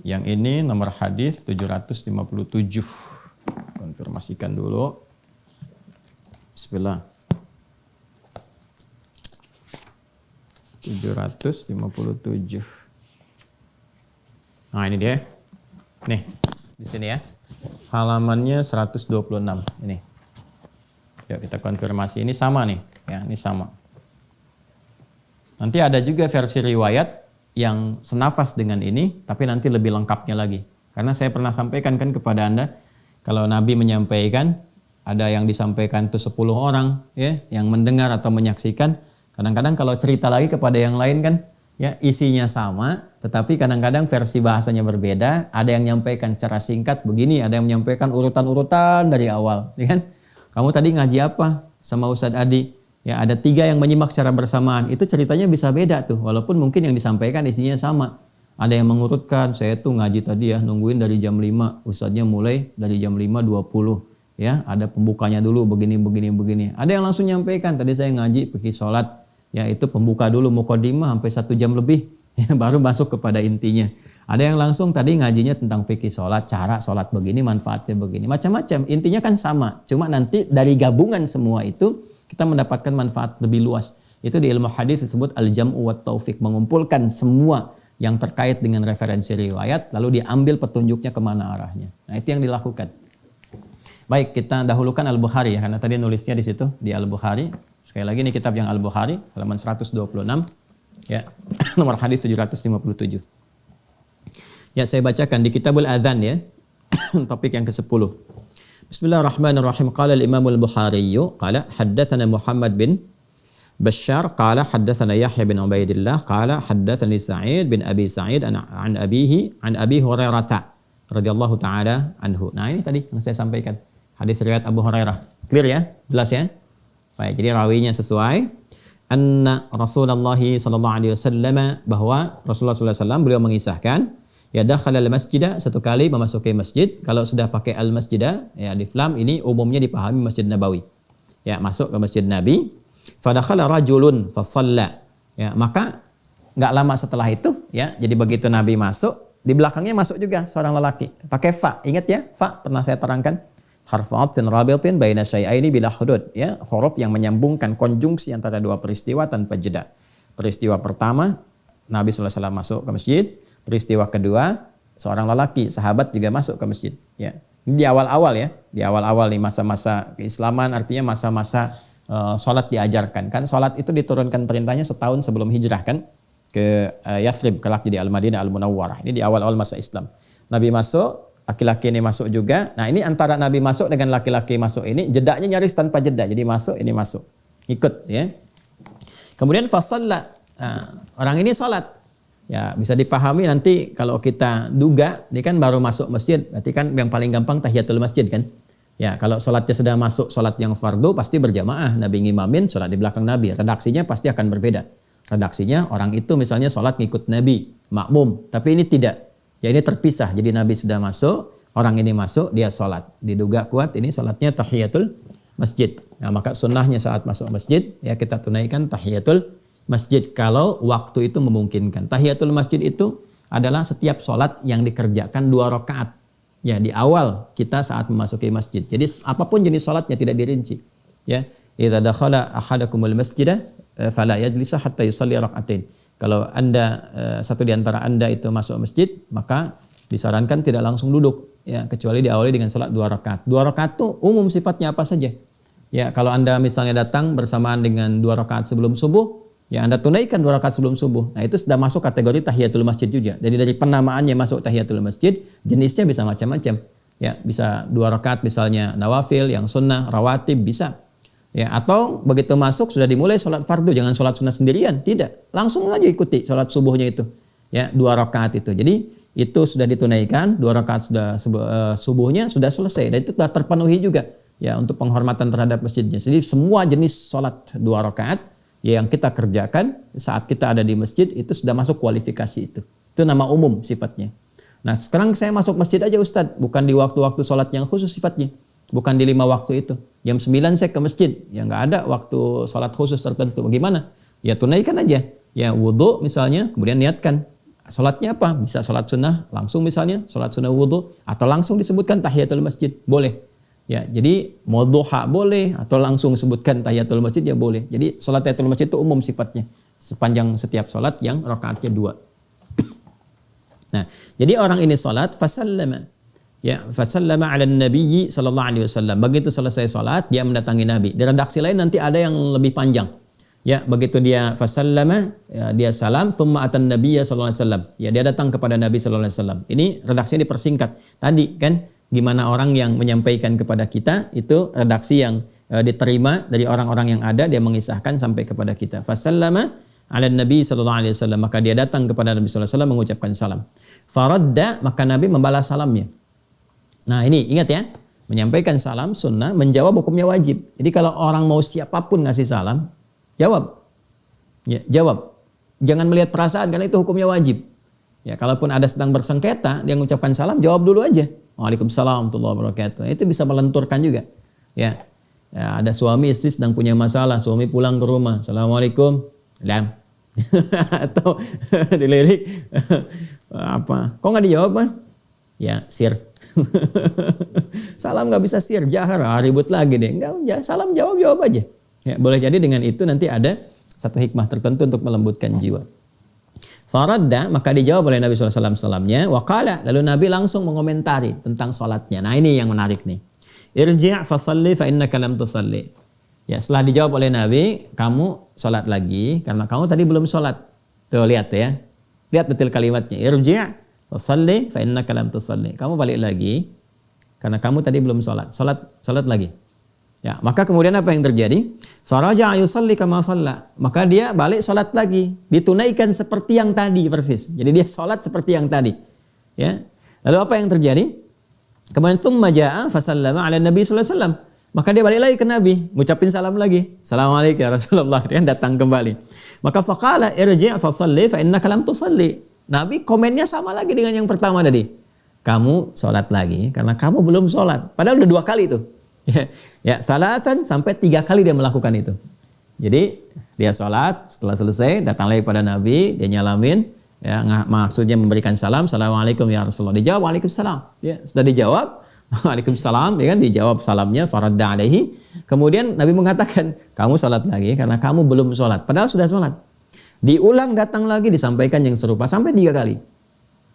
Yang ini nomor hadis 757. Konfirmasikan dulu. Bismillah. 757. Nah, ini dia. Nih, di sini ya. Halamannya 126 ini. Yuk kita konfirmasi, ini sama nih, ya, ini sama. Nanti ada juga versi riwayat yang senafas dengan ini, tapi nanti lebih lengkapnya lagi. Karena saya pernah sampaikan kan kepada Anda, kalau Nabi menyampaikan, ada yang disampaikan itu 10 orang, ya, yang mendengar atau menyaksikan. Kadang-kadang kalau cerita lagi kepada yang lain kan, ya, isinya sama, tetapi kadang-kadang versi bahasanya berbeda. Ada yang menyampaikan secara singkat begini, ada yang menyampaikan urutan-urutan dari awal, ya kan? Kamu tadi ngaji apa sama Ustadz Adi? Ya, ada 3 yang menyimak secara bersamaan. Itu ceritanya bisa beda tuh, walaupun mungkin yang disampaikan isinya sama. Ada yang mengurutkan, saya tuh ngaji tadi ya, nungguin dari jam 5, ustadznya mulai dari jam 5.20. Ya, ada pembukanya dulu begini. Ada yang langsung nyampaikan, tadi saya ngaji pergi sholat, ya itu pembuka dulu mukadimah sampai 1 jam lebih, ya, baru masuk kepada intinya. Ada yang langsung tadi ngajinya tentang fikih sholat, cara sholat begini, manfaatnya begini, macam-macam. Intinya kan sama, cuma nanti dari gabungan semua itu kita mendapatkan manfaat lebih luas. Itu di ilmu hadis disebut al-jam'u wat taufiq, mengumpulkan semua yang terkait dengan referensi riwayat, lalu diambil petunjuknya kemana arahnya. Nah, itu yang dilakukan. Baik, kita dahulukan Al-Bukhari ya, karena tadi nulisnya di situ di Al-Bukhari. Sekali lagi ini kitab yang Al-Bukhari, halaman 126, ya, nomor hadis 757. Ya, saya bacakan di Kitabul Adzan ya, topik yang ke-10. Bismillahirrahmanirrahim. Qala al-Imam al-Bukhari qala haddatsana Muhammad bin Bashar qala haddatsana Yahya bin Ubaidillah qala haddatsani Sa'id bin Abi Sa'id an abihi an Abi Hurairah radhiyallahu taala anhu. Nah, ini tadi yang saya sampaikan. Hadis riwayat Abu Hurairah. Clear ya? Jelas ya? Baik, jadi rawinya sesuai. Anna Rasulullah sallallahu alaihi wasallam, bahwa Rasulullah sallallahu alaihi wasallam beliau mengisahkan, ya dakhala al-masjidah, satu kali memasuki masjid. Kalau sudah pakai al-masjidah, ya alif lam ini umumnya dipahami Masjid Nabawi. Ya, masuk ke Masjid Nabi. Fadakhala rajulun fasalla. Ya, maka nggak lama setelah itu, ya, jadi begitu Nabi masuk, di belakangnya masuk juga seorang lelaki. Pakai fa, ingat ya, fa pernah saya terangkan. Harfu atfin rabitin baina syai'aini bila hudud, ya, huruf yang menyambungkan konjungsi antara dua peristiwa tanpa jeda. Peristiwa pertama, Nabi SAW masuk ke masjid. Peristiwa kedua, seorang lelaki, sahabat juga masuk ke masjid. Ya. Di awal-awal ya, di awal-awal nih masa-masa keislaman, artinya masa-masa sholat diajarkan. Kan sholat itu diturunkan perintahnya setahun sebelum hijrah kan ke Yathrib, kelak jadi Al-Madinah Al-Munawwarah. Ini di awal-awal masa Islam. Nabi masuk, laki-laki ini masuk juga. Nah ini antara Nabi masuk dengan laki-laki masuk ini, jedanya nyaris tanpa jeda. Jadi masuk, ini masuk. Ikut ya. Kemudian fasalla, orang ini salat. Ya, bisa dipahami nanti kalau kita duga, ini kan baru masuk masjid, berarti kan yang paling gampang tahiyatul masjid kan. Ya, kalau salatnya sudah masuk salat yang fardu pasti berjamaah, Nabi ngimamin salat di belakang Nabi. Redaksinya pasti akan berbeda. Redaksinya orang itu misalnya salat ngikut Nabi, makmum, tapi ini tidak. Ya ini terpisah. Jadi Nabi sudah masuk, orang ini masuk, dia salat. Diduga kuat ini salatnya tahiyatul masjid. Nah, maka sunnahnya saat masuk masjid ya kita tunaikan tahiyatul masjid kalau waktu itu memungkinkan. Tahiyatul masjid itu adalah setiap sholat yang dikerjakan 2 rakaat. Ya di awal kita saat memasuki masjid. Jadi apapun jenis sholatnya tidak dirinci. Ya, idza dakhala ahadakumul masjidah fala yajlisa hatta yusalli rak'atain. Kalau Anda satu di antara Anda itu masuk masjid, maka disarankan tidak langsung duduk ya, kecuali diawali dengan salat 2 rakaat. 2 rakaat itu umum sifatnya apa saja. Ya, kalau Anda misalnya datang bersamaan dengan 2 rakaat sebelum subuh, ya Anda tunaikan 2 rakaat sebelum subuh. Nah, itu sudah masuk kategori tahiyatul masjid juga. Jadi dari penamaannya masuk tahiyatul masjid, jenisnya bisa macam-macam. Ya, bisa 2 rakaat misalnya nawafil, yang sunnah, rawatib bisa. Ya, atau begitu masuk sudah dimulai sholat fardu, jangan sholat sunnah sendirian, tidak. Langsung aja ikuti sholat subuhnya itu. Ya, 2 rakaat itu. Jadi itu sudah ditunaikan, 2 rakaat sudah subuhnya sudah selesai dan itu sudah terpenuhi juga. Ya, untuk penghormatan terhadap masjidnya. Jadi semua jenis sholat 2 rakaat yang kita kerjakan saat kita ada di masjid itu sudah masuk kualifikasi itu. Itu nama umum sifatnya. Nah sekarang saya masuk masjid aja Ustadz, bukan di waktu-waktu sholat yang khusus sifatnya. Bukan di 5 waktu itu. Jam 9 saya ke masjid, ya nggak ada waktu sholat khusus tertentu. Bagaimana? Ya tunaikan aja. Ya wudhu misalnya, kemudian niatkan. Sholatnya apa? Bisa sholat sunnah langsung misalnya, sholat sunnah wudhu. Atau langsung disebutkan tahiyatul masjid, boleh. Ya, jadi mau duha boleh atau langsung sebutkan tahiyatul masjid ya boleh. Jadi salat tahiyatul masjid itu umum sifatnya sepanjang setiap salat yang rakaatnya 2. Nah, jadi orang ini salat fasallama. Ya, fasallama 'ala nabiyyi sallallahu alaihi wasallam. Begitu selesai salat dia mendatangi Nabi. Di redaksi lain nanti ada yang lebih panjang. Ya, begitu dia fasallama, ya, dia salam, thumma atan nabiyya sallallahu alaihi wasallam. Ya, dia datang kepada Nabi sallallahu alaihi wasallam. Ini redaksinya dipersingkat. Tadi kan gimana orang yang menyampaikan kepada kita itu redaksi yang diterima dari orang-orang yang ada, dia mengisahkan sampai kepada kita. Fasallama 'ala nabi sallallahu alaihi wasallam, maka dia datang kepada Nabi sallallahu alaihi wasallam mengucapkan salam. Faradda, maka Nabi membalas salamnya. Nah, ini ingat ya, menyampaikan salam sunnah, menjawab hukumnya wajib. Jadi kalau orang mau siapapun ngasih salam, jawab. Ya, jawab. Jangan melihat perasaan karena itu hukumnya wajib. Ya, kalaupun ada sedang bersengketa, dia mengucapkan salam, jawab dulu aja. Waalaikumsalam warahmatullahi wabarakatuh. Itu bisa melenturkan juga. Ya. Ya, ada suami istri sedang punya masalah, suami pulang ke rumah, assalamualaikum, lam. Atau dilirik apa? Kok nggak dijawab mah? Ya, sir. Salam nggak bisa sir, jahar, ribut lagi deh. Enggak, salam jawab aja. Ya, boleh jadi dengan itu nanti ada satu hikmah tertentu untuk melembutkan jiwa. Faradda, maka dijawab oleh Nabi SAW salamnya. Waqala, lalu Nabi langsung mengomentari tentang sholatnya. Nah ini yang menarik nih. Irji' fasalli fa innaka lam tusalli. Ya, setelah dijawab oleh Nabi, kamu sholat lagi karena kamu tadi belum sholat. Tuh lihat ya. Lihat detail kalimatnya. Irji' fasalli fa innaka lam tusalli. Kamu balik lagi karena kamu tadi belum sholat. Sholat lagi. Ya, maka kemudian apa yang terjadi? Faraja'a yusalli kama shalla. Maka dia balik sholat lagi, ditunaikan seperti yang tadi persis. Jadi dia sholat seperti yang tadi. Ya. Lalu apa yang terjadi? Kemudian thumma ja'a fasallama 'ala Nabi sallallahu alaihi wasallam. Maka dia balik lagi ke Nabi, ngucapin salam lagi. Assalamualaikum ya Rasulullah. Dia datang kembali. Maka faqala irji' fasalli fa innaka lam tusalli. Nabi komennya sama lagi dengan yang pertama tadi. Kamu sholat lagi karena kamu belum sholat. Padahal udah 2 kali itu. Ya, salatan sampai 3 kali dia melakukan itu. Jadi dia sholat, setelah selesai datang lagi pada Nabi, dia nyalamin, ya maksudnya memberikan salam, assalamualaikum ya Rasulullah. Dijawab waalaikumsalam. Ya, sudah dijawab waalaikumsalam, ya kan, dijawab salamnya, faradda alaihi. Kemudian Nabi mengatakan, kamu sholat lagi karena kamu belum sholat. Padahal sudah sholat. Diulang datang lagi disampaikan yang serupa sampai 3 kali.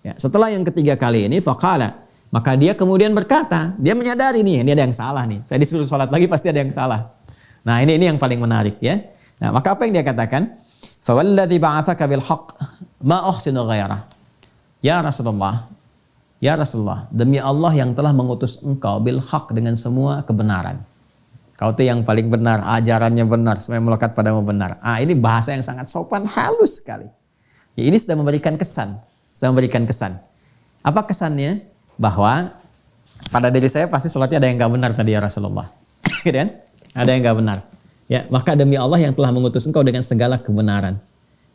Ya, setelah yang ketiga kali ini faqala, maka dia kemudian berkata, dia menyadari nih, ini ada yang salah nih. Saya disuruh sholat lagi pasti ada yang salah. Nah, ini yang paling menarik ya. Nah, maka apa yang dia katakan? Fawalladzi ba'atsaka bil haqq ma uhsinu ghairah. Ya Rasulullah, ya Rasulullah, demi Allah yang telah mengutus engkau bil haqq dengan semua kebenaran. Kau tuh yang paling benar, ajarannya benar, semua yang melekat padamu benar. Ini bahasa yang sangat sopan, halus sekali. Ya, ini sudah memberikan kesan. Apa kesannya? Bahwa pada diri saya pasti sholatnya ada yang gak benar tadi ya Rasulullah. Gitu kan? Ada yang gak benar. Ya, maka demi Allah yang telah mengutus engkau dengan segala kebenaran.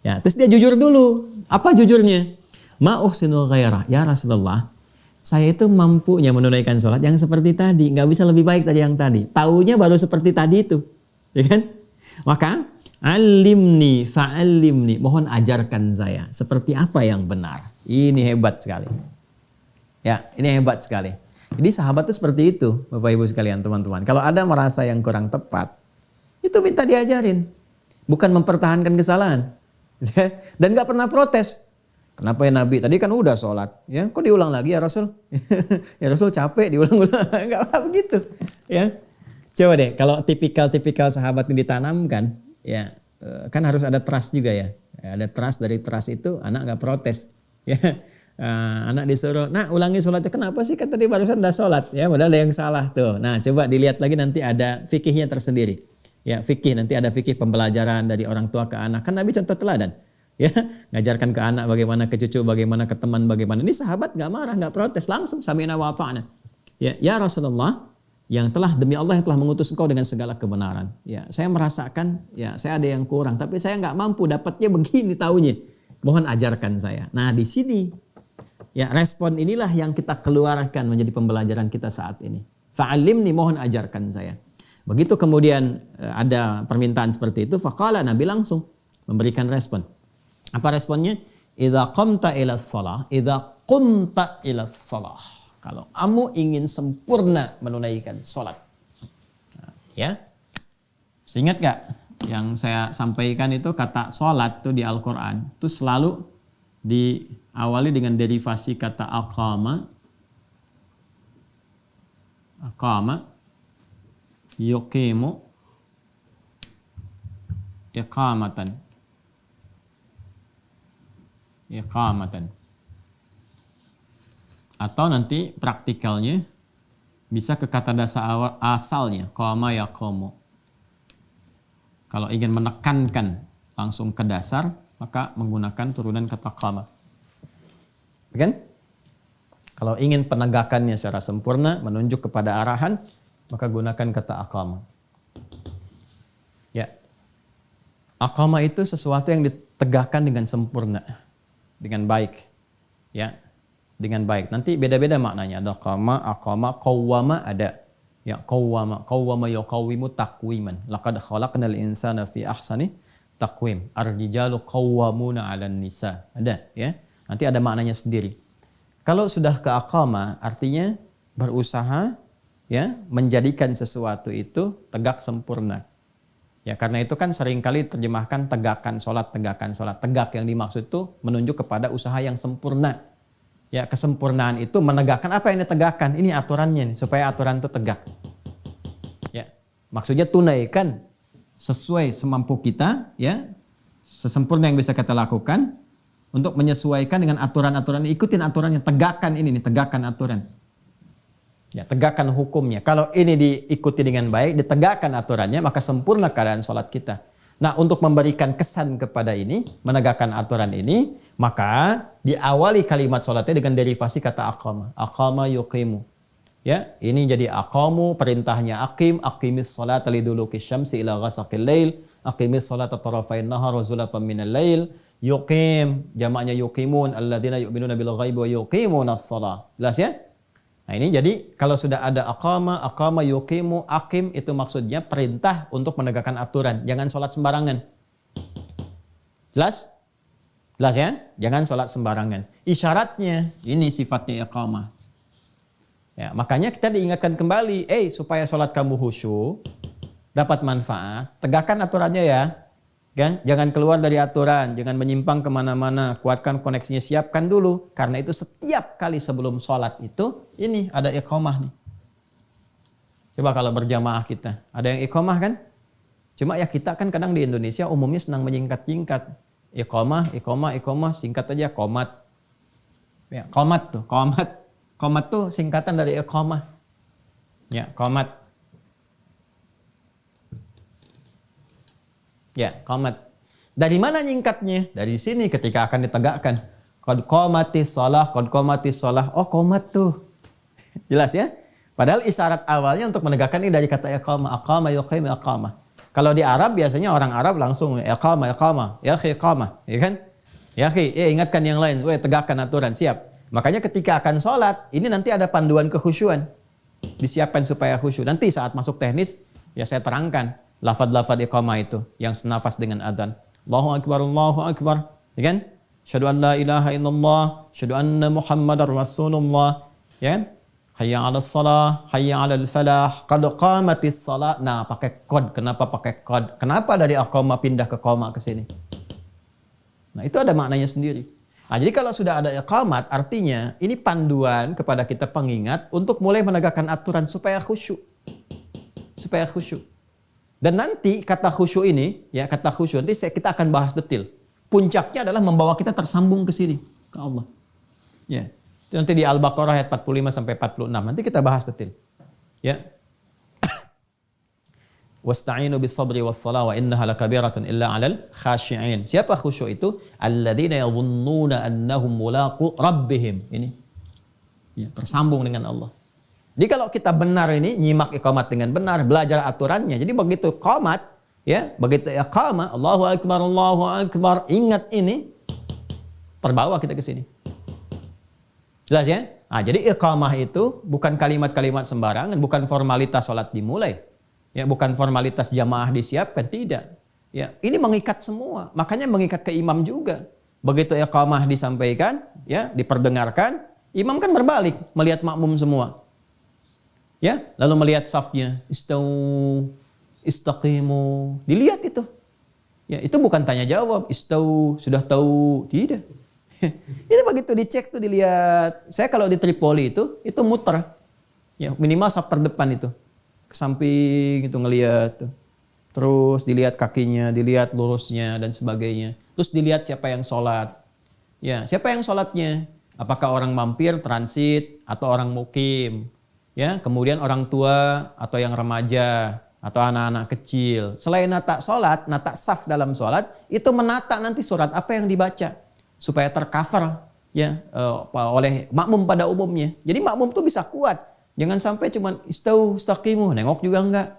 Ya, terus dia jujur dulu. Apa jujurnya? Ma uhsinu ghairah. Ya Rasulullah, saya itu mampunya menunaikan sholat yang seperti tadi. Nggak bisa lebih baik dari yang tadi. Taunya baru seperti tadi itu. Ya kan? Maka, alimni fa'alimni. Mohon ajarkan saya. Seperti apa yang benar. Ini hebat sekali. Ya, ini hebat sekali. Jadi sahabat itu seperti itu, Bapak Ibu sekalian, teman-teman. Kalau ada merasa yang kurang tepat, itu minta diajarin. Bukan mempertahankan kesalahan. Dan nggak pernah protes. Kenapa ya Nabi? Tadi kan udah sholat, ya? Kok diulang lagi ya Rasul? Ya Rasul capek diulang-ulang, nggak apa begitu, ya? Coba deh, kalau tipikal sahabat ini ditanamkan, ya kan harus ada trust juga ya. Ada trust, dari trust itu anak nggak protes, ya. Anak disuruh, nah ulangi sholatnya, kenapa sih kan tadi barusan udah sholat, ya? Padahal ada yang salah tuh. Nah coba dilihat lagi nanti ada fikihnya tersendiri, ya fikih nanti ada fikih pembelajaran dari orang tua ke anak. Kan Nabi contoh teladan. Ya, ngajarkan ke anak bagaimana, ke cucu bagaimana, ke teman bagaimana. Ini sahabat nggak marah, nggak protes, langsung sami'na wa ata'na. Ya Rasulullah, yang telah demi Allah yang telah mengutus engkau dengan segala kebenaran. Ya, saya merasakan, ya saya ada yang kurang, tapi saya nggak mampu, dapatnya begini taunya. Mohon ajarkan saya. Nah di sini, ya respon inilah yang kita keluarkan menjadi pembelajaran kita saat ini. Fa'alimni, mohon ajarkan saya. Begitu kemudian ada permintaan seperti itu, faqala, Nabi langsung memberikan respon. Apa responnya? Idza qumta ilas shalah, kalau kamu ingin sempurna menunaikan salat. Nah, ya. Ingat gak yang saya sampaikan itu kata salat tuh di Al-Qur'an itu selalu diawali dengan derivasi kata aqama, yuqimu, iqamatan. Atau nanti praktikalnya bisa ke kata dasar asalnya qama yaqumu. Kalau ingin menekankan langsung ke dasar maka menggunakan turunan kata qama. Kan? Kalau ingin penegakannya secara sempurna menunjuk kepada arahan maka gunakan kata aqama. Ya. Aqama itu sesuatu yang ditegakkan dengan sempurna. Dengan baik, ya, dengan baik. Nanti beda-beda maknanya. Ada qama, aqama, qawwama ada. Ya, qawwama yuqawwimu taqwiman. Laqad khalaqnal insana fi ahsani taqwim. Ar-rijalu qawwamuna 'alan nisa. Ada, ya. Nanti ada maknanya sendiri. Kalau sudah ke aqama, artinya berusaha, ya, menjadikan sesuatu itu tegak sempurna. Ya, karena itu kan seringkali terjemahkan tegakkan sholat. Tegak yang dimaksud itu menunjuk kepada usaha yang sempurna. Ya, kesempurnaan itu menegakkan apa yang ditegakkan. Ini aturannya nih, supaya aturan itu tegak. Ya, maksudnya tunaikan sesuai semampu kita, ya, sesempurna yang bisa kita lakukan untuk menyesuaikan dengan aturan-aturan. Ikutin aturannya, tegakkan ini nih, tegakkan aturan. Ya, tegakkan hukumnya. Kalau ini diikuti dengan baik, ditegakkan aturannya, maka sempurna keadaan sholat kita. Nah, untuk memberikan kesan kepada ini, menegakkan aturan ini, maka diawali kalimat sholatnya dengan derivasi kata aqama. Aqama yuqimu. Ya, ini jadi aqamu, perintahnya aqim, aqimis sholata liduluki syamsi ila ghasaqil lail, aqimis sholata tarafain nahar wa zulafan minal lail, yuqim, jamaknya yuqimun, alladzina yu'minuna bil ghaibi wa yuqimuna as-shalah. Jelas ya? Nah ini jadi kalau sudah ada aqama yuqimu, aqim itu maksudnya perintah untuk menegakkan aturan. Jangan sholat sembarangan. Jelas? Jelas ya? Jangan sholat sembarangan. Isyaratnya ini sifatnya iqamah. Ya, makanya kita diingatkan kembali, supaya sholat kamu khusyuk, dapat manfaat, tegakkan aturannya ya. Kan? Jangan keluar dari aturan, jangan menyimpang kemana-mana, kuatkan koneksinya, siapkan dulu. Karena itu setiap kali sebelum sholat itu, ini ada iqamah nih. Coba kalau berjamaah kita, ada yang iqamah kan? Cuma ya kita kan kadang di Indonesia umumnya senang menyingkat-singkat. Iqamah, singkat aja, qomat. Ya, qomat tuh, qomat. Qomat tuh singkatan dari iqamah. Ya, qomat. Ya, qomat. Dari mana nyingkatnya? Dari sini ketika akan ditegakkan. Qad qomatis shalah, qad qomatis shalah. Oh, qomat tuh. Jelas ya? Padahal isyarat awalnya untuk menegakkan ini dari kata iqamah. Aqama yuqim iqamah. Kalau di Arab biasanya orang Arab langsung iqamah. Ya akhi iqamah, ya kan? Ya akhi, ingatkan yang lain, tegakkan aturan, siap. Makanya ketika akan sholat, ini nanti ada panduan kekhusyuan. Disiapkan supaya khusyuk. Nanti saat masuk teknis, ya saya terangkan lafaz-lafaz iqamah itu yang senafas dengan adzan. Allahu Akbar. Ya kan? Asyhadu an la ilaha illallah, asyhadu anna Muhammadar Rasulullah. Ya kan? Hayya 'alas shalah, hayya 'alal falah, qad qamatis shalah. Nah, pakai qad. Kenapa pakai qad? Kenapa dari aqama pindah ke qama ke sini? Nah, itu ada maknanya sendiri. Nah, jadi kalau sudah ada iqamat, artinya ini panduan kepada kita pengingat untuk mulai menegakkan aturan supaya khusyuk. Supaya khusyuk. Dan nanti kata khusyuk ini, ya kata khusyuk nanti kita akan bahas detail. Puncaknya adalah membawa kita tersambung ke sini, ke Allah. Ya. Itu nanti di Al-Baqarah ayat 45 sampai 46. Nanti kita bahas detail. Ya. Wasta'inu bis-sabri was-salah wa innaha lakabiratun illa 'alal khashi'in. Siapa khusyuk itu? Alladzina yadhunnuna annahum mulaqu rabbihim. Ini. Ya, tersambung dengan Allah. Jadi kalau kita benar ini nyimak iqamat dengan benar, belajar aturannya. Jadi begitu qomat, ya, begitu iqamah, Allahu Akbar, ingat ini, terbawa kita ke sini. Jelas ya? Nah, jadi iqamah itu bukan kalimat-kalimat sembarangan, bukan formalitas sholat dimulai. Ya, bukan formalitas jamaah disiapkan, tidak. Ya, ini mengikat semua. Makanya mengikat ke imam juga. Begitu iqamah disampaikan, ya, diperdengarkan, imam kan berbalik melihat makmum semua. Ya, lalu melihat safnya, istaqimu, dilihat itu. Ya, itu bukan tanya jawab, sudah tahu, tidak. Itu begitu dicek tuh dilihat. Saya kalau di Tripoli itu muter. Ya, minimal saf terdepan itu. Ke samping itu ngelihat tuh. Terus dilihat kakinya, dilihat lurusnya dan sebagainya. Terus dilihat siapa yang sholat. Ya, siapa yang sholatnya? Apakah orang mampir, transit, atau orang mukim? Ya, kemudian orang tua atau yang remaja atau anak-anak kecil. Selain nata sholat, nata saf dalam sholat, itu menata nanti surat apa yang dibaca supaya tercover ya oleh makmum pada umumnya. Jadi makmum tuh bisa kuat. Jangan sampai cuman istaqimu, nengok juga enggak.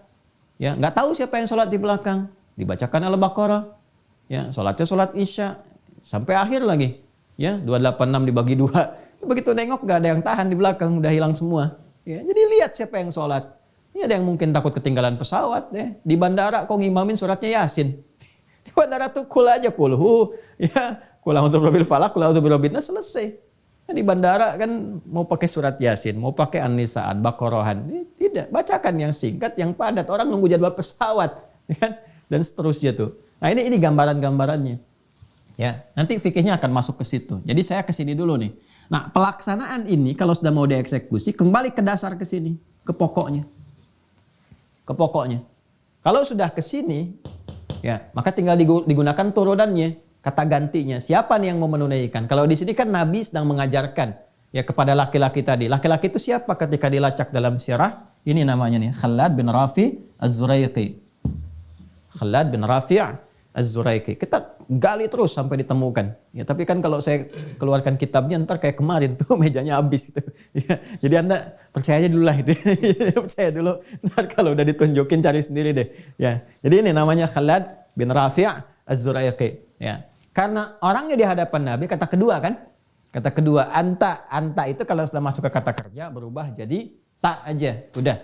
Ya, enggak tahu siapa yang sholat di belakang. Dibacakan Al-Baqarah. Ya, sholatnya sholat Isya sampai akhir lagi. Ya, 286 dibagi 2. Begitu nengok enggak ada yang tahan di belakang, udah hilang semua. Ya, jadi lihat siapa yang sholat. Ini ada yang mungkin takut ketinggalan pesawat. Ya. Di bandara kok ngimamin suratnya Yasin. Di bandara tuh kul aja kulhu. Ya, kul a'udzu birabbil falaq, kul a'udzu birabbin nas, selesai. Nah, di bandara kan mau pakai surat Yasin, mau pakai An-Nisa, Baqarahan. Tidak, bacakan yang singkat, yang padat. Orang nunggu jadwal pesawat. Ya, dan seterusnya tuh. Nah ini gambaran-gambarannya. Ya, nanti fikihnya akan masuk ke situ. Jadi saya ke sini dulu nih. Nah, pelaksanaan ini kalau sudah mau dieksekusi, kembali ke dasar ke sini, ke pokoknya. Ke pokoknya. Kalau sudah ke sini, ya, maka tinggal digunakan turunannya, kata gantinya. Siapa nih yang mau menunaikan? Kalau di sini kan Nabi sedang mengajarkan ya kepada laki-laki tadi. Laki-laki itu siapa ketika dilacak dalam sirah? Ini namanya nih, Khalad bin Rafi Az-Zuraiqi. Khalad bin Rafi' Az-Zuraiqi. Kita gali terus sampai ditemukan. Ya, tapi kan kalau saya keluarkan kitabnya ntar kayak kemarin tuh mejanya habis gitu. Ya, jadi Anda percaya aja dulu lah gitu. Percaya dulu. Ntar kalau udah ditunjukin cari sendiri deh. Ya. Jadi ini namanya Khalad bin Rafi' Az-Zuraiqi. Ya. Karena orangnya di hadapan Nabi, kata kedua kan, Kata kedua, anta. Anta itu kalau sudah masuk ke kata kerja berubah jadi tak aja. Udah.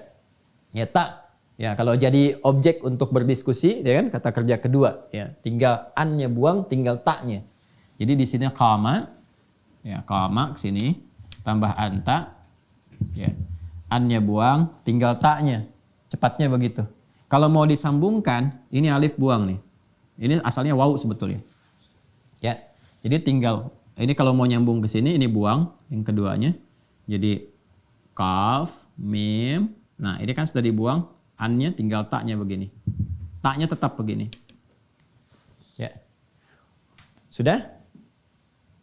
Ya tak. Ya kalau jadi objek untuk berdiskusi, ya kan, kata kerja kedua. Ya tinggal an-nya buang, tinggal taknya. Jadi di sini qama, ya qama ke sini tambah anta, ya an-nya buang, tinggal taknya. Cepatnya begitu. Kalau mau disambungkan, ini alif buang nih. Ini asalnya waw sebetulnya. Ya. Jadi tinggal ini kalau mau nyambung ke sini ini buang yang keduanya. Jadi kaf, mim. Nah, ini kan sudah dibuang, an-nya tinggal taknya begini. Taknya tetap begini. Ya. Sudah?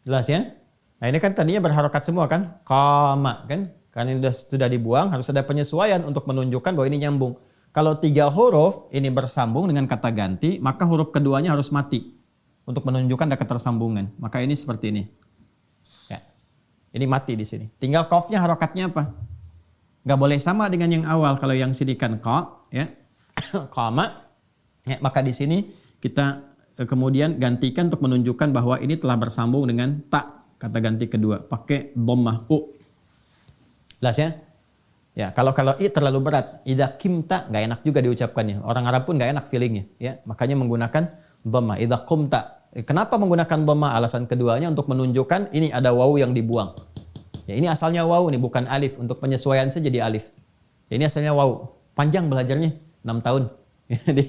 Jelas ya? Nah, ini kan tadinya berharokat semua kan? Qama kan? Karena ini sudah dibuang, harus ada penyesuaian untuk menunjukkan bahwa ini nyambung. Kalau 3 huruf ini bersambung dengan kata ganti, maka huruf keduanya harus mati untuk menunjukkan ada ketersambungan. Maka ini seperti ini. Ya. Ini mati di sini. Tinggal qafnya harokatnya apa? Nggak boleh sama dengan yang awal. Kalau yang sini kan qa, ya. Qama. Ya, maka di sini kita kemudian gantikan untuk menunjukkan bahwa ini telah bersambung dengan ta, kata ganti kedua, pakai dhammah u. Jelas ya? Ya, kalau i terlalu berat, idza qimta nggak enak juga diucapkannya. Orang Arab pun nggak enak feelingnya, ya. Makanya menggunakan dhammah. Idza qumta. Kenapa menggunakan dhammah? Alasan keduanya untuk menunjukkan ini ada wawu yang dibuang. Ya, ini asalnya wawu nih, bukan alif. Untuk penyesuaian saja jadi alif. Ya, ini asalnya wawu. Panjang belajarnya, 6 tahun. Di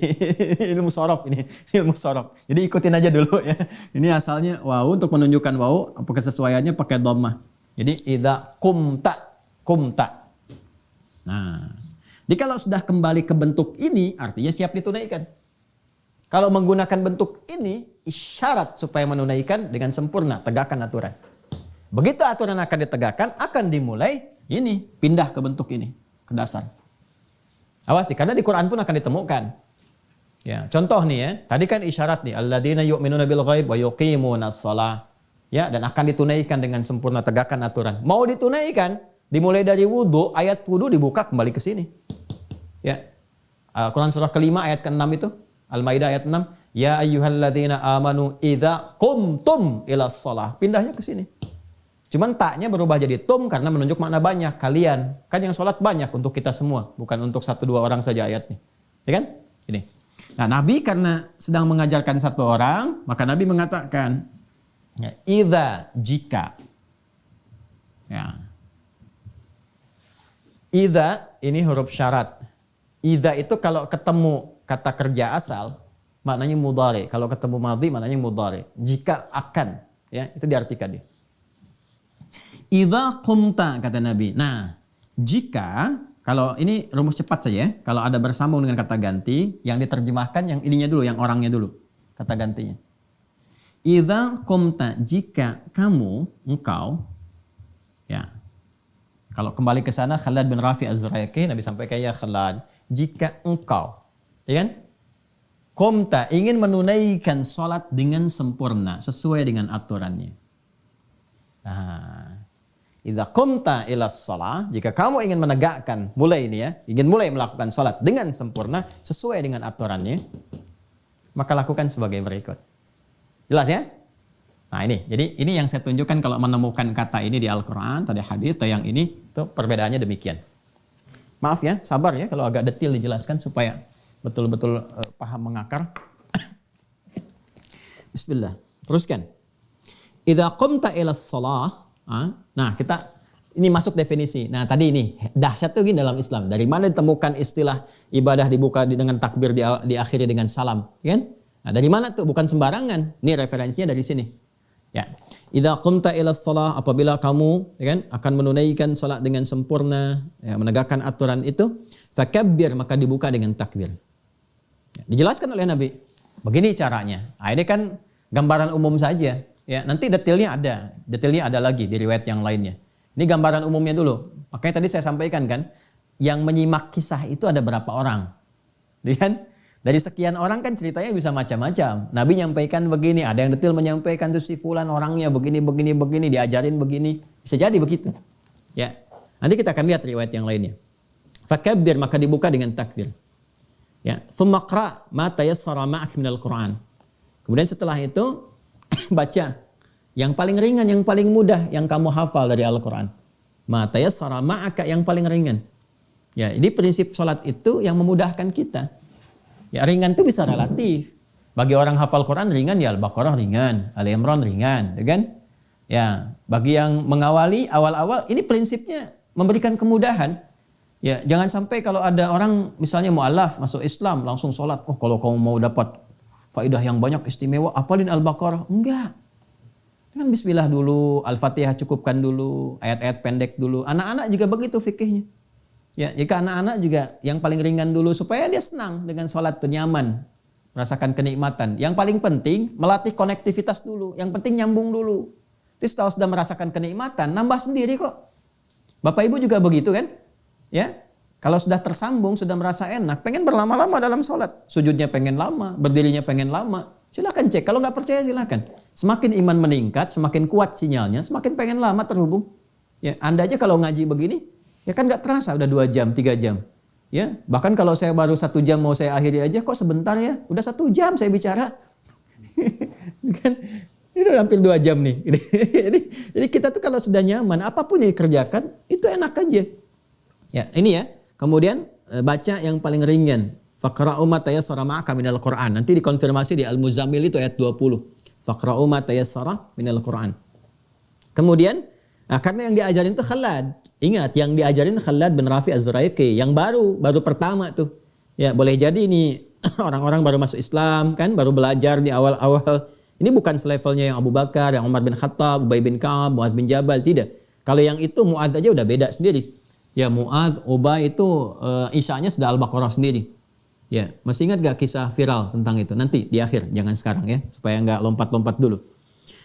ilmu sorof ini, ilmu sorof. Jadi ikutin aja dulu ya. Ini asalnya wawu, untuk menunjukkan wawu, apa kesesuaiannya pakai dhammah. Jadi idza qumta, qumta. Nah, jadi kalau sudah kembali ke bentuk ini, artinya siap ditunaikan. Kalau menggunakan bentuk ini, isyarat supaya menunaikan dengan sempurna, tegakkan aturan. Begitu aturan akan ditegakkan, akan dimulai ini, pindah ke bentuk ini, ke dasar. Awas nih, karena di Quran pun akan ditemukan. Ya, contoh nih ya, tadi kan isyarat nih, alladzina yu'minuna bil ghaib wa yuqimunas shalah. Ya, dan akan ditunaikan dengan sempurna, tegakkan aturan. Mau ditunaikan, dimulai dari wudu, ayat wudu dibuka kembali ke sini. Ya. Quran surah kelima ayat ke-6 itu, Al-Maidah ayat 6, ya ayyuhalladzina amanu idza qumtum ilas shalah. Pindahnya ke sini. Cuman taknya berubah jadi tum karena menunjuk makna banyak, kalian. Kan yang sholat banyak untuk kita semua, bukan untuk 1-2 orang saja ayatnya. Ya kan? Ini. Nah, Nabi karena sedang mengajarkan 1 orang, maka Nabi mengatakan, ya, idza, jika. Ya. Idza ini huruf syarat. Idza itu kalau ketemu kata kerja asal maknanya mudhari. Kalau ketemu madhi maknanya mudhari. Jika akan, ya, itu diartikan dia. Idza qumta kata Nabi. Nah, jika kalau ini rumus cepat saja ya. Kalau ada bersambung dengan kata ganti, yang diterjemahkan yang ininya dulu, yang orangnya dulu. Kata gantinya. Idza qumta, jika kamu, engkau, ya. Kalau kembali ke sana Khalad bin Rafi Az-Zurayqi, Nabi sampaikan, ya Khalad, jika engkau, ya kan? Qumta, ingin menunaikan sholat dengan sempurna, sesuai dengan aturannya. Nah, idza qumta ilas shalah, jika kamu ingin menegakkan, mulai ini ya, ingin mulai melakukan sholat dengan sempurna, sesuai dengan aturannya, maka lakukan sebagai berikut. Jelas ya? Nah ini, jadi ini yang saya tunjukkan kalau menemukan kata ini di Al-Quran, tadi hadis, atau yang ini, itu perbedaannya demikian. Maaf ya, sabar ya kalau agak detail dijelaskan supaya betul-betul paham mengakar. Bismillah, teruskan. Idza qumta ilas shalah, nah kita ini masuk definisi. Nah tadi ini dahsyat tuh gini dalam Islam. Dari mana ditemukan istilah ibadah dibuka dengan takbir, diakhiri dengan salam, kan? Nah dari mana tuh? Bukan sembarangan. Ini referensinya dari sini. Ya, idza qumta ilas shalah, apabila kamu, ya kan, akan menunaikan salat dengan sempurna, ya, menegakkan aturan itu, fakabbir, maka dibuka dengan takbir. Ya, dijelaskan oleh Nabi. Begini caranya. Nah, ini kan gambaran umum saja. Ya, nanti detailnya ada lagi di riwayat yang lainnya. Ini gambaran umumnya dulu. Makanya tadi saya sampaikan kan, yang menyimak kisah itu ada berapa orang, ya kan? Dari sekian orang kan ceritanya bisa macam-macam. Nabi nyampaikan begini, ada yang detail menyampaikan tuh si fulan orangnya begini, diajarin begini. Bisa jadi begitu. Ya. Nanti kita akan lihat riwayat yang lainnya. Fakabbir, maka dibuka dengan takbir. Ya, tsumma qra ma tayassara ma'ak minal Qur'an. Kemudian setelah itu baca Yang paling ringan, yang paling mudah yang kamu hafal dari Al-Quran. Ma tayassara ma'aka, yang paling ringan. Ya, jadi prinsip sholat itu yang memudahkan kita. Ya, ringan itu bisa relatif. Bagi orang hafal Quran ringan ya Al-Baqarah ringan, Ali Imran ringan, ya kan? Ya, bagi yang mengawali awal-awal ini prinsipnya memberikan kemudahan. Ya, jangan sampai kalau ada orang misalnya mu'alaf masuk Islam langsung sholat. Oh, kalau kamu mau dapat faedah yang banyak istimewa, apalin Al-Baqarah. Enggak. Kan bismillah dulu, Al-Fatihah cukupkan dulu, ayat-ayat pendek dulu. Anak-anak juga begitu fikihnya. Ya, jika anak-anak juga yang paling ringan dulu supaya dia senang dengan sholat itu nyaman, merasakan kenikmatan. Yang paling penting melatih konektivitas dulu. Yang penting nyambung dulu. Terus setelah sudah merasakan kenikmatan, nambah sendiri kok. Bapak Ibu juga begitu kan? Ya, kalau sudah tersambung, sudah merasa enak, pengen berlama-lama dalam sholat. Sujudnya pengen lama, berdirinya pengen lama. Silakan cek. Kalau nggak percaya silakan. Semakin iman meningkat, semakin kuat sinyalnya, semakin pengen lama terhubung. Ya, Anda aja kalau ngaji begini, ya kan nggak terasa udah 2 jam, 3 jam. Ya, bahkan kalau saya baru 1 jam mau saya akhiri aja kok sebentar ya, udah 1 jam saya bicara. Kan ini udah hampir 2 jam nih. Jadi kita tuh kalau sudah nyaman, apapun yang dikerjakan itu enak aja. Ya, ini ya. Kemudian baca yang paling ringan. Faqra'u ma tayassara ma'aka minal Qur'an. Nanti dikonfirmasi di Al-Muzammil itu ayat 20. Faqra'u ma tayassara minal Qur'an. Kemudian karena yang diajarin itu Khalad. Ingat, yang diajarin Khalad bin Rafi Az-Zuraiqi yang baru pertama tuh. Ya, boleh jadi ini orang-orang baru masuk Islam kan, baru belajar di awal-awal. Ini bukan selevelnya yang Abu Bakar, yang Umar bin Khattab, Ubay bin Ka'ab, Mu'adz bin Jabal, tidak. Kalau yang itu Mu'adz aja udah beda sendiri. Ya, Mu'adz, Ubay itu isyanya sudah Al-Baqarah sendiri. Ya, masih ingat gak kisah viral tentang itu? Nanti di akhir, jangan sekarang ya, supaya nggak lompat-lompat dulu.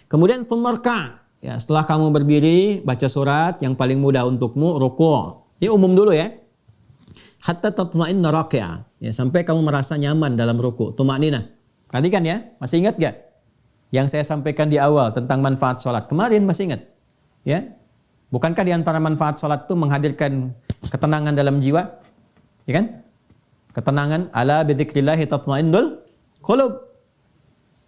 Kemudian thumarka. Ya, setelah kamu berdiri, baca surat yang paling mudah untukmu, ruku'. Ini umum dulu ya. Hatta tatma'inna raki'ah. Ya, sampai kamu merasa nyaman dalam ruku'. Tuma'ninah. Perhatikan ya, masih ingat gak? Yang saya sampaikan di awal tentang manfaat sholat. Kemarin masih ingat? Ya. Bukankah di antara manfaat sholat itu menghadirkan ketenangan dalam jiwa? Ya kan? Ketenangan. Ala bidzikrillahi tatma'innul qulub.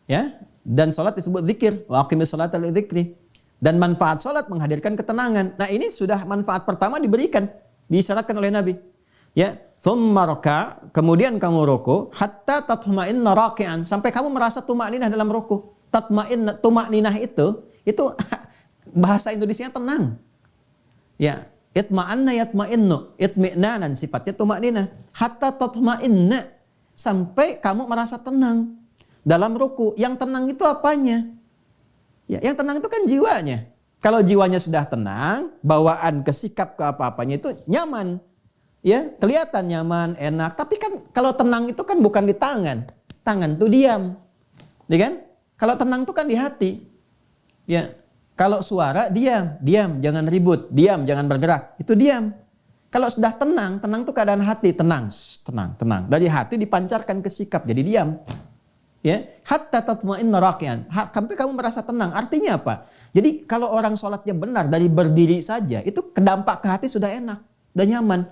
Ya. Dan sholat disebut zikir. Wa aqimis sholata li dzikri. Dan manfaat sholat menghadirkan ketenangan. Nah, ini sudah manfaat pertama diberikan, disyaratkan oleh Nabi. Ya, thumma raka, kemudian kamu ruku, hatta tatma'inna raki'an, sampai kamu merasa tuma'ninah dalam ruku. Tuma'ninah itu bahasa Indonesianya tenang. Ya, itma'anna yatma'innu, itmi'nanan sifatnya tuma'ninah. Hatta tatma'inna, sampai kamu merasa tenang dalam ruku. Yang tenang itu apanya? Ya, yang tenang itu kan jiwanya. Kalau jiwanya sudah tenang, bawaan ke sikap ke apa-apanya itu nyaman. Ya, kelihatan nyaman, enak. Tapi kan kalau tenang itu kan bukan di tangan. Tangan tuh diam. Ya kan? Kalau tenang itu kan di hati. Ya. Kalau suara diam, jangan ribut, diam, jangan bergerak. Itu diam. Kalau sudah tenang tuh keadaan hati, tenang. Dari hati dipancarkan ke sikap, jadi diam. Ya, hatta tatma'inna raki'an, sampai kamu merasa tenang. Artinya apa? Jadi kalau orang sholatnya benar dari berdiri saja, itu kedampak ke hati sudah enak dan nyaman.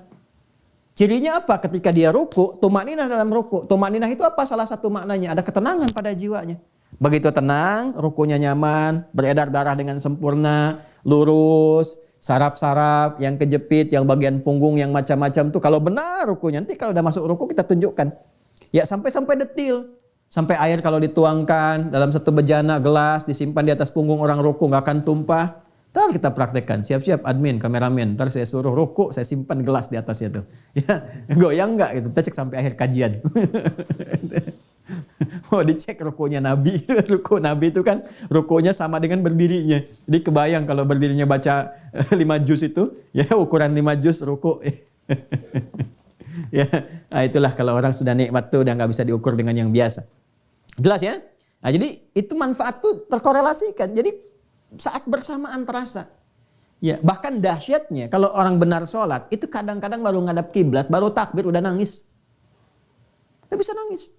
Cirinya apa? Ketika dia ruku, tuma'ninah dalam ruku. Tuma'ninah itu apa? Salah satu maknanya ada ketenangan pada jiwanya. Begitu tenang, rukunya nyaman, beredar darah dengan sempurna, lurus, saraf-saraf yang kejepit, yang bagian punggung yang macam-macam tuh kalau benar rukunya. Nanti kalau udah masuk ruku kita tunjukkan. Ya, sampai detil. Sampai air kalau dituangkan dalam satu bejana gelas disimpan di atas punggung orang ruku nggak akan tumpah. Ntar kita praktekkan. Siap-siap admin, kameramen. Ntar saya suruh ruku, saya simpan gelas di atasnya tuh. Ya, goyang nggak gitu. Kita cek sampai akhir kajian. Mau dicek rukunya Nabi. Ruku Nabi itu kan rukunya sama dengan berdirinya. Jadi kebayang kalau berdirinya baca 5 juz itu, ya ukuran 5 juz ruku. Ya, nah itulah kalau orang sudah nikmat tuh udah nggak bisa diukur dengan yang biasa. Jelas ya? Nah, jadi itu manfaat tuh terkorelasikan. Jadi saat bersamaan terasa. Ya, bahkan dahsyatnya kalau orang benar sholat itu kadang-kadang baru ngadap kiblat, baru takbir udah nangis. Udah bisa nangis.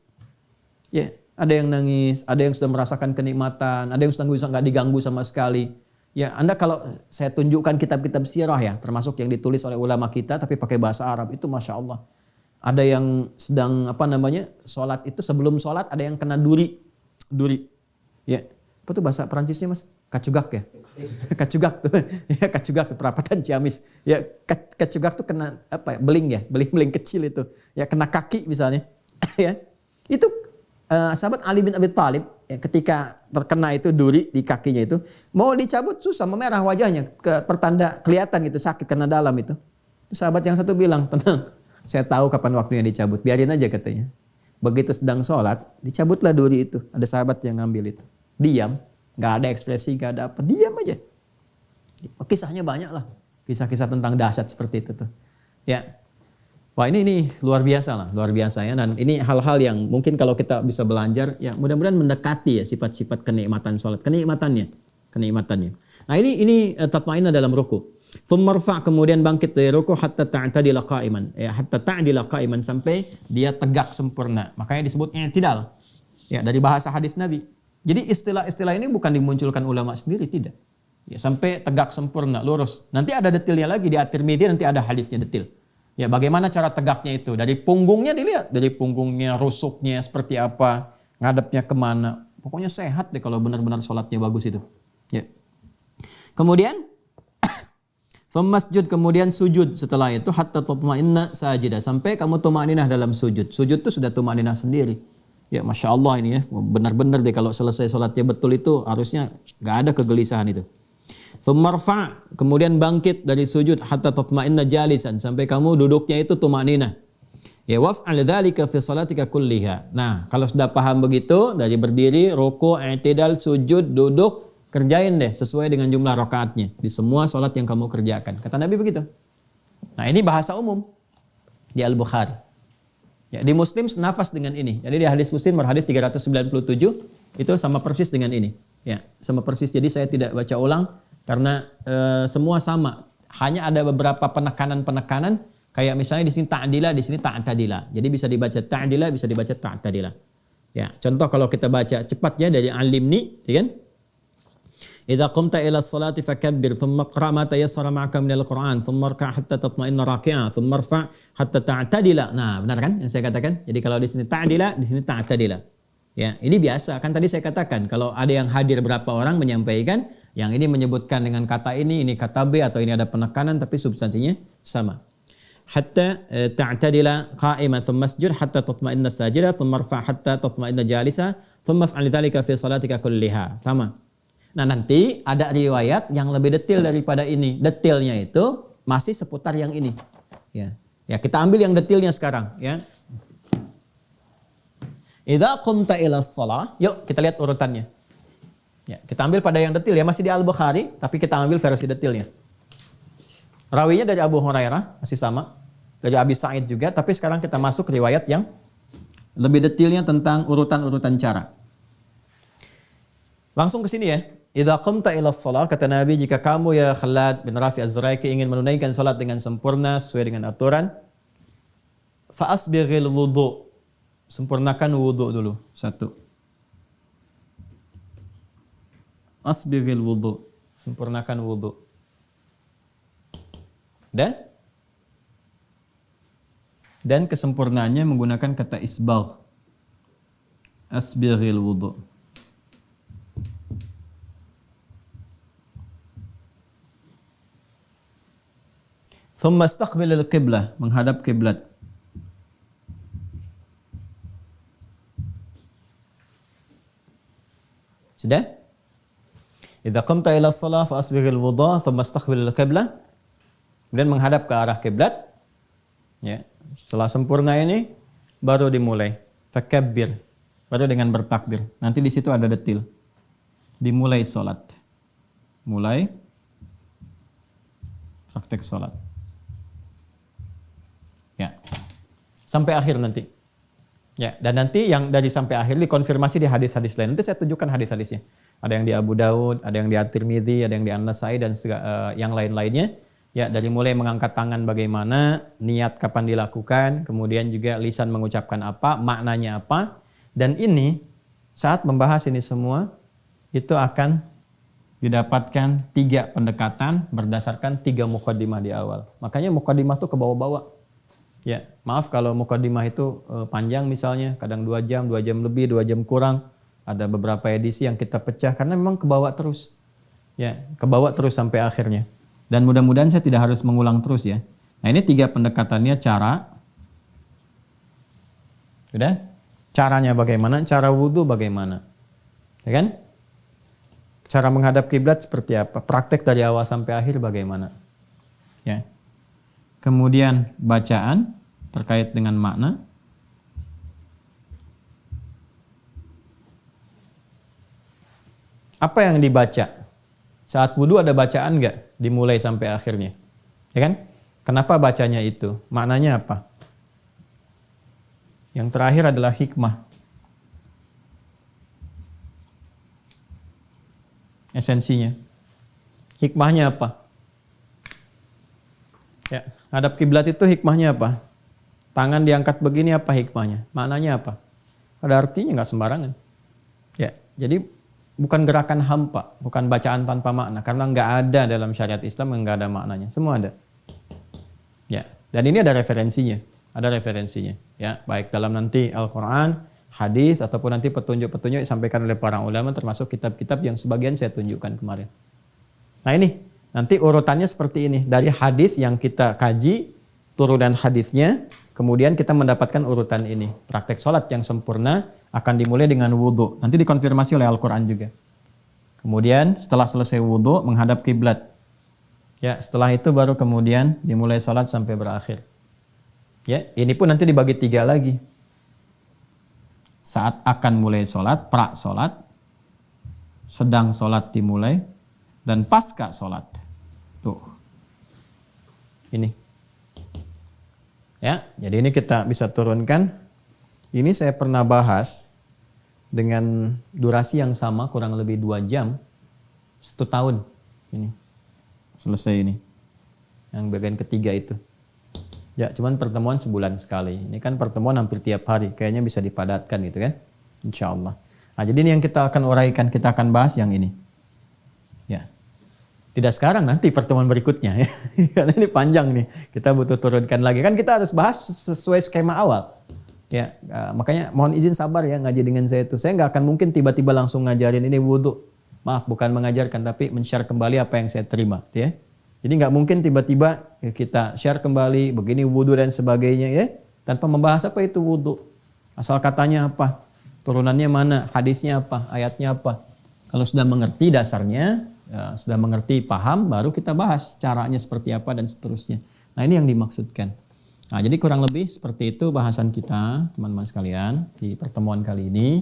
Ya, ada yang nangis, ada yang sudah merasakan kenikmatan, ada yang sudah nggak diganggu sama sekali. Ya, Anda kalau saya tunjukkan kitab-kitab sirah ya, termasuk yang ditulis oleh ulama kita tapi pakai bahasa Arab, itu Masya Allah. Ada yang sedang sholat itu sebelum sholat ada yang kena duri. Ya, apa tuh bahasa Perancisnya Mas? Kacugak ya. Kacugak tuh. Ya, kacugak tuh perapatan Ciamis. Ya, kacugak tuh kena apa ya? Beling ya, beling-beling kecil itu. Ya kena kaki misalnya. Ya. Itu sahabat Ali bin Abi Thalib ya, ketika terkena itu duri di kakinya itu, mau dicabut susah, memerah wajahnya, pertanda kelihatan gitu sakit karena dalam itu. Sahabat yang satu bilang, "Tenang, saya tahu kapan waktunya dicabut, biarin aja," katanya. Begitu sedang sholat, dicabutlah duri itu. Ada sahabat yang ngambil itu. Diam, nggak ada ekspresi, nggak ada apa, diam aja. Kisahnya banyak lah, kisah-kisah tentang dahsyat seperti itu tuh. Ya, wah ini luar biasa lah, luar biasa ya. Dan ini hal-hal yang mungkin kalau kita bisa belajar, ya mudah-mudahan mendekati ya sifat-sifat kenikmatan sholat, kenikmatannya. Nah ini tatma'inna dalam ruku. Thummarfa, kemudian bangkit dari ruku hatta ta'tadila qa'iman. Ya, hatta ta'dila qa'iman, sampai dia tegak sempurna. Makanya disebut i'tidal. Ya, dari bahasa hadis Nabi. Jadi istilah-istilah ini bukan dimunculkan ulama sendiri, tidak. Ya, sampai tegak sempurna, lurus. Nanti ada detailnya lagi di At-Tirmidzi, nanti ada hadisnya detail. Ya, bagaimana cara tegaknya itu? Dari punggungnya dilihat, dari punggungnya, rusuknya seperti apa, ngadepnya kemana. Pokoknya sehat deh kalau benar-benar sholatnya bagus itu. Ya. Kemudian masjud, kemudian sujud setelah itu hatta tatma'inna sajidah, sampai kamu tumaninah dalam sujud. Sujud itu sudah tumaninah sendiri. Ya, Masya Allah ini ya, benar-benar deh kalau selesai sholatnya betul itu harusnya nggak ada kegelisahan itu. Thummarfa, kemudian bangkit dari sujud hatta tatma'inna jalisan, sampai kamu duduknya itu tumaninah. Ya, waf'al dzalika fi salatika kulliha. Nah, kalau sudah paham begitu, dari berdiri, ruku', i'tidal, sujud, duduk, kerjain deh sesuai dengan jumlah rakaatnya di semua sholat yang kamu kerjakan. Kata Nabi begitu. Nah, ini bahasa umum di Al-Bukhari. Ya, di Muslim senafas dengan ini. Jadi di hadis Muslim hadis 397 itu sama persis dengan ini. Ya, sama persis. Jadi saya tidak baca ulang karena semua sama. Hanya ada beberapa penekanan-penekanan, kayak misalnya di sini ta'dila, di sini ta'tadila. Jadi bisa dibaca ta'dila, bisa dibaca ta'tadila. Ya, contoh kalau kita baca cepatnya dari Al-Limni, ya kan? Idza qumta ila as-salati fakabbir, thumma qra' ma tayassara ma'aka min al-Qur'an, thumma rka' hatta tatma'inna raki'an, thumma irfa' hatta ta'tadila. Nah, benar kan yang saya katakan? Jadi kalau di sini ta'dila, di sini ta'tadila. Ya, ini biasa. Kan tadi saya katakan kalau ada yang hadir berapa orang menyampaikan, yang ini menyebutkan dengan kata ini kata B, atau ini ada penekanan tapi substansinya sama. Hatta ta'tadila qa'iman, thumma masjud hatta tatma'inna sajida, thumma irfa' hatta tatma'inna jalisa, thumma fa'al dzalika fi salatika kulliha. Sama. Nah, nanti ada riwayat yang lebih detail daripada ini. Detailnya itu masih seputar yang ini. Ya, ya kita ambil yang detailnya sekarang. Ya. Idza qumta ila shalah, yuk kita lihat urutannya. Ya, kita ambil pada yang detail ya, masih di Al-Bukhari, tapi kita ambil versi detailnya. Rawinya dari Abu Hurairah, masih sama. Dari Abi Sa'id juga, tapi sekarang kita masuk riwayat yang lebih detailnya tentang urutan-urutan cara. Langsung ke sini ya. Idza qumta ila shalah, kata Nabi, jika kamu ya Khalad bin Rafi Az-Zuraiki ingin menunaikan salat dengan sempurna sesuai dengan aturan, fa asbighil wudu. Sempurnakan wudu dulu. Satu. Asbighil wudu. Sempurnakan wudu. Dan kesempurnaannya menggunakan kata isbagh. Asbighil wudu. Thumma istaqbil al-qiblah, menghadap kiblat. Sudah? Idza qumta ila shalah fa asbighil wudu, thumma istaqbil al-qiblah. Kemudian menghadap ke arah kiblat. Ya, setelah sempurna ini baru dimulai. Fakabbir, baru dengan bertakbir. Nanti di situ ada detil. Dimulai salat. Mulai praktek salat. Ya, sampai akhir nanti. Ya, dan nanti yang dari sampai akhir dikonfirmasi di hadis-hadis lain. Nanti saya tunjukkan hadis-hadisnya. Ada yang di Abu Daud, ada yang di At-Tirmidzi, ada yang di An-Nasai, dan yang lain-lainnya. Ya, dari mulai mengangkat tangan bagaimana, niat kapan dilakukan, kemudian juga lisan mengucapkan apa, maknanya apa. Dan ini saat membahas ini semua itu akan didapatkan 3 pendekatan berdasarkan 3 muqaddimah di awal. Makanya muqaddimah itu ke bawah-bawah. Ya, maaf kalau muqaddimah itu panjang misalnya, kadang 2 jam lebih, 2 jam kurang. Ada beberapa edisi yang kita pecah karena memang ke bawah terus. Ya, kebawa terus sampai akhirnya. Dan mudah-mudahan saya tidak harus mengulang terus ya. Nah, ini 3 pendekatannya cara. Udah? Caranya bagaimana? Cara wudhu bagaimana? Ya kan? Cara menghadap kiblat seperti apa? Praktek dari awal sampai akhir bagaimana? Ya. Kemudian bacaan terkait dengan makna. Apa yang dibaca? Saat wudhu ada bacaan nggak? Dimulai sampai akhirnya. Ya kan? Kenapa bacanya itu? Maknanya apa? Yang terakhir adalah hikmah. Esensinya. Hikmahnya apa? Ya, hadap kiblat itu hikmahnya apa? Tangan diangkat begini apa hikmahnya? Maknanya apa? Ada artinya nggak sembarangan. Ya, jadi bukan gerakan hampa, bukan bacaan tanpa makna, karena nggak ada dalam syariat Islam yang nggak ada maknanya, semua ada. Ya, dan ini ada referensinya, ya, baik dalam nanti Al-Quran, hadis ataupun nanti petunjuk-petunjuk yang disampaikan oleh para ulama, termasuk kitab-kitab yang sebagian saya tunjukkan kemarin. Nah ini, nanti urutannya seperti ini, dari hadis yang kita kaji, turunan hadisnya, kemudian kita mendapatkan urutan ini. Praktek sholat yang sempurna akan dimulai dengan wudhu. Nanti dikonfirmasi oleh Al-Quran juga. Kemudian setelah selesai wudhu, menghadap kiblat. Ya, setelah itu baru kemudian dimulai sholat sampai berakhir. Ya, ini pun nanti dibagi 3 lagi. Saat akan mulai sholat, pra sholat, sedang sholat dimulai, dan pasca sholat. Tuh. Ini. Ya, jadi ini kita bisa turunkan. Ini saya pernah bahas dengan durasi yang sama, kurang lebih 2 jam, 1 tahun. Ini selesai ini. Yang bagian ketiga itu. Ya, cuman pertemuan sebulan sekali. Ini kan pertemuan hampir tiap hari. Kayaknya bisa dipadatkan gitu kan. Insya Allah. Nah, jadi ini yang kita akan uraikan, kita akan bahas yang ini. Ya. Tidak sekarang, nanti pertemuan berikutnya ya. Karena ini panjang nih. Kita butuh turunkan lagi. Kan kita harus bahas sesuai skema awal. Ya, makanya mohon izin sabar ya ngaji dengan saya itu. Saya nggak akan mungkin tiba-tiba langsung ngajarin ini wudhu. Maaf, bukan mengajarkan, tapi men-share kembali apa yang saya terima. Ya. Jadi nggak mungkin tiba-tiba kita share kembali begini wudhu dan sebagainya ya, tanpa membahas apa itu wudhu. Asal katanya apa, turunannya mana, hadisnya apa, ayatnya apa. Kalau sudah mengerti dasarnya, ya, sudah mengerti, paham, baru kita bahas caranya seperti apa dan seterusnya. Nah ini yang dimaksudkan. Nah, jadi kurang lebih seperti itu bahasan kita, teman-teman sekalian, di pertemuan kali ini.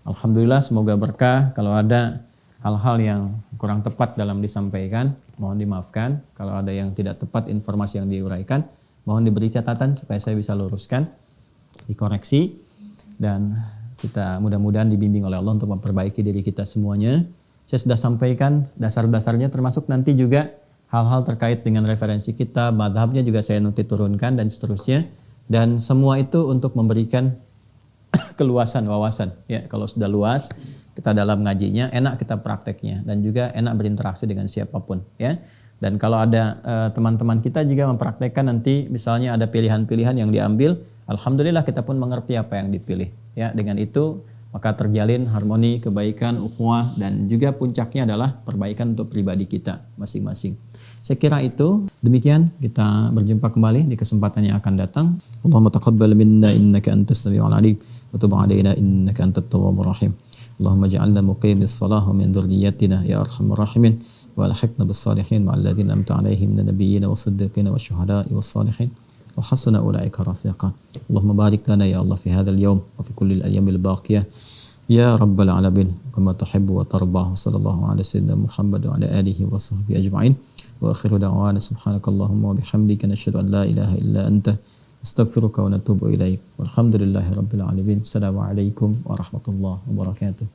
Alhamdulillah, semoga berkah. Kalau ada hal-hal yang kurang tepat dalam disampaikan, mohon dimaafkan. Kalau ada yang tidak tepat informasi yang diuraikan, mohon diberi catatan supaya saya bisa luruskan, dikoreksi. Dan kita mudah-mudahan dibimbing oleh Allah untuk memperbaiki diri kita semuanya. Saya sudah sampaikan dasar-dasarnya, termasuk nanti juga hal-hal terkait dengan referensi kita, madhabnya juga saya nanti turunkan dan seterusnya. Dan semua itu untuk memberikan keluasan wawasan. Ya, kalau sudah luas kita dalam ngajinya, enak kita prakteknya dan juga enak berinteraksi dengan siapapun. Ya. Dan kalau ada teman-teman kita juga mempraktekkan nanti, misalnya ada pilihan-pilihan yang diambil, alhamdulillah kita pun mengerti apa yang dipilih. Ya, dengan itu maka terjalin harmoni, kebaikan, ukhuwah, dan juga puncaknya adalah perbaikan untuk pribadi kita masing-masing. Saya kira itu. Demikian, kita berjumpa kembali di kesempatan yang akan datang. Allahumma taqabbal minna innaka antas samiul alim wa tub alaina innaka antat tawwabur rahim. Allahumma ja'alna muqimis salah wa min dhurriyyatina ya arhamar rahimin wa alhiqna bis salihin ma'al ladzina an'amta 'alaihim minan nabiyyin was-siddiqin wasyuhada'i was-salihin. وحسن أولئك رفيقا اللهم بارك لنا يا الله في هذا اليوم وفي كل الأيام الباقية يا رب العالمين كما تحب وترضى صلى الله على سيدنا محمد وعلى آله وصحبه أجمعين وآخر دعوانا سبحانك اللهم وبحمدك نشهد أن لا إله إلا أنت نستغفرك ونتوب إليك والحمد لله رب العالمين السلام عليكم ورحمة الله وبركاته.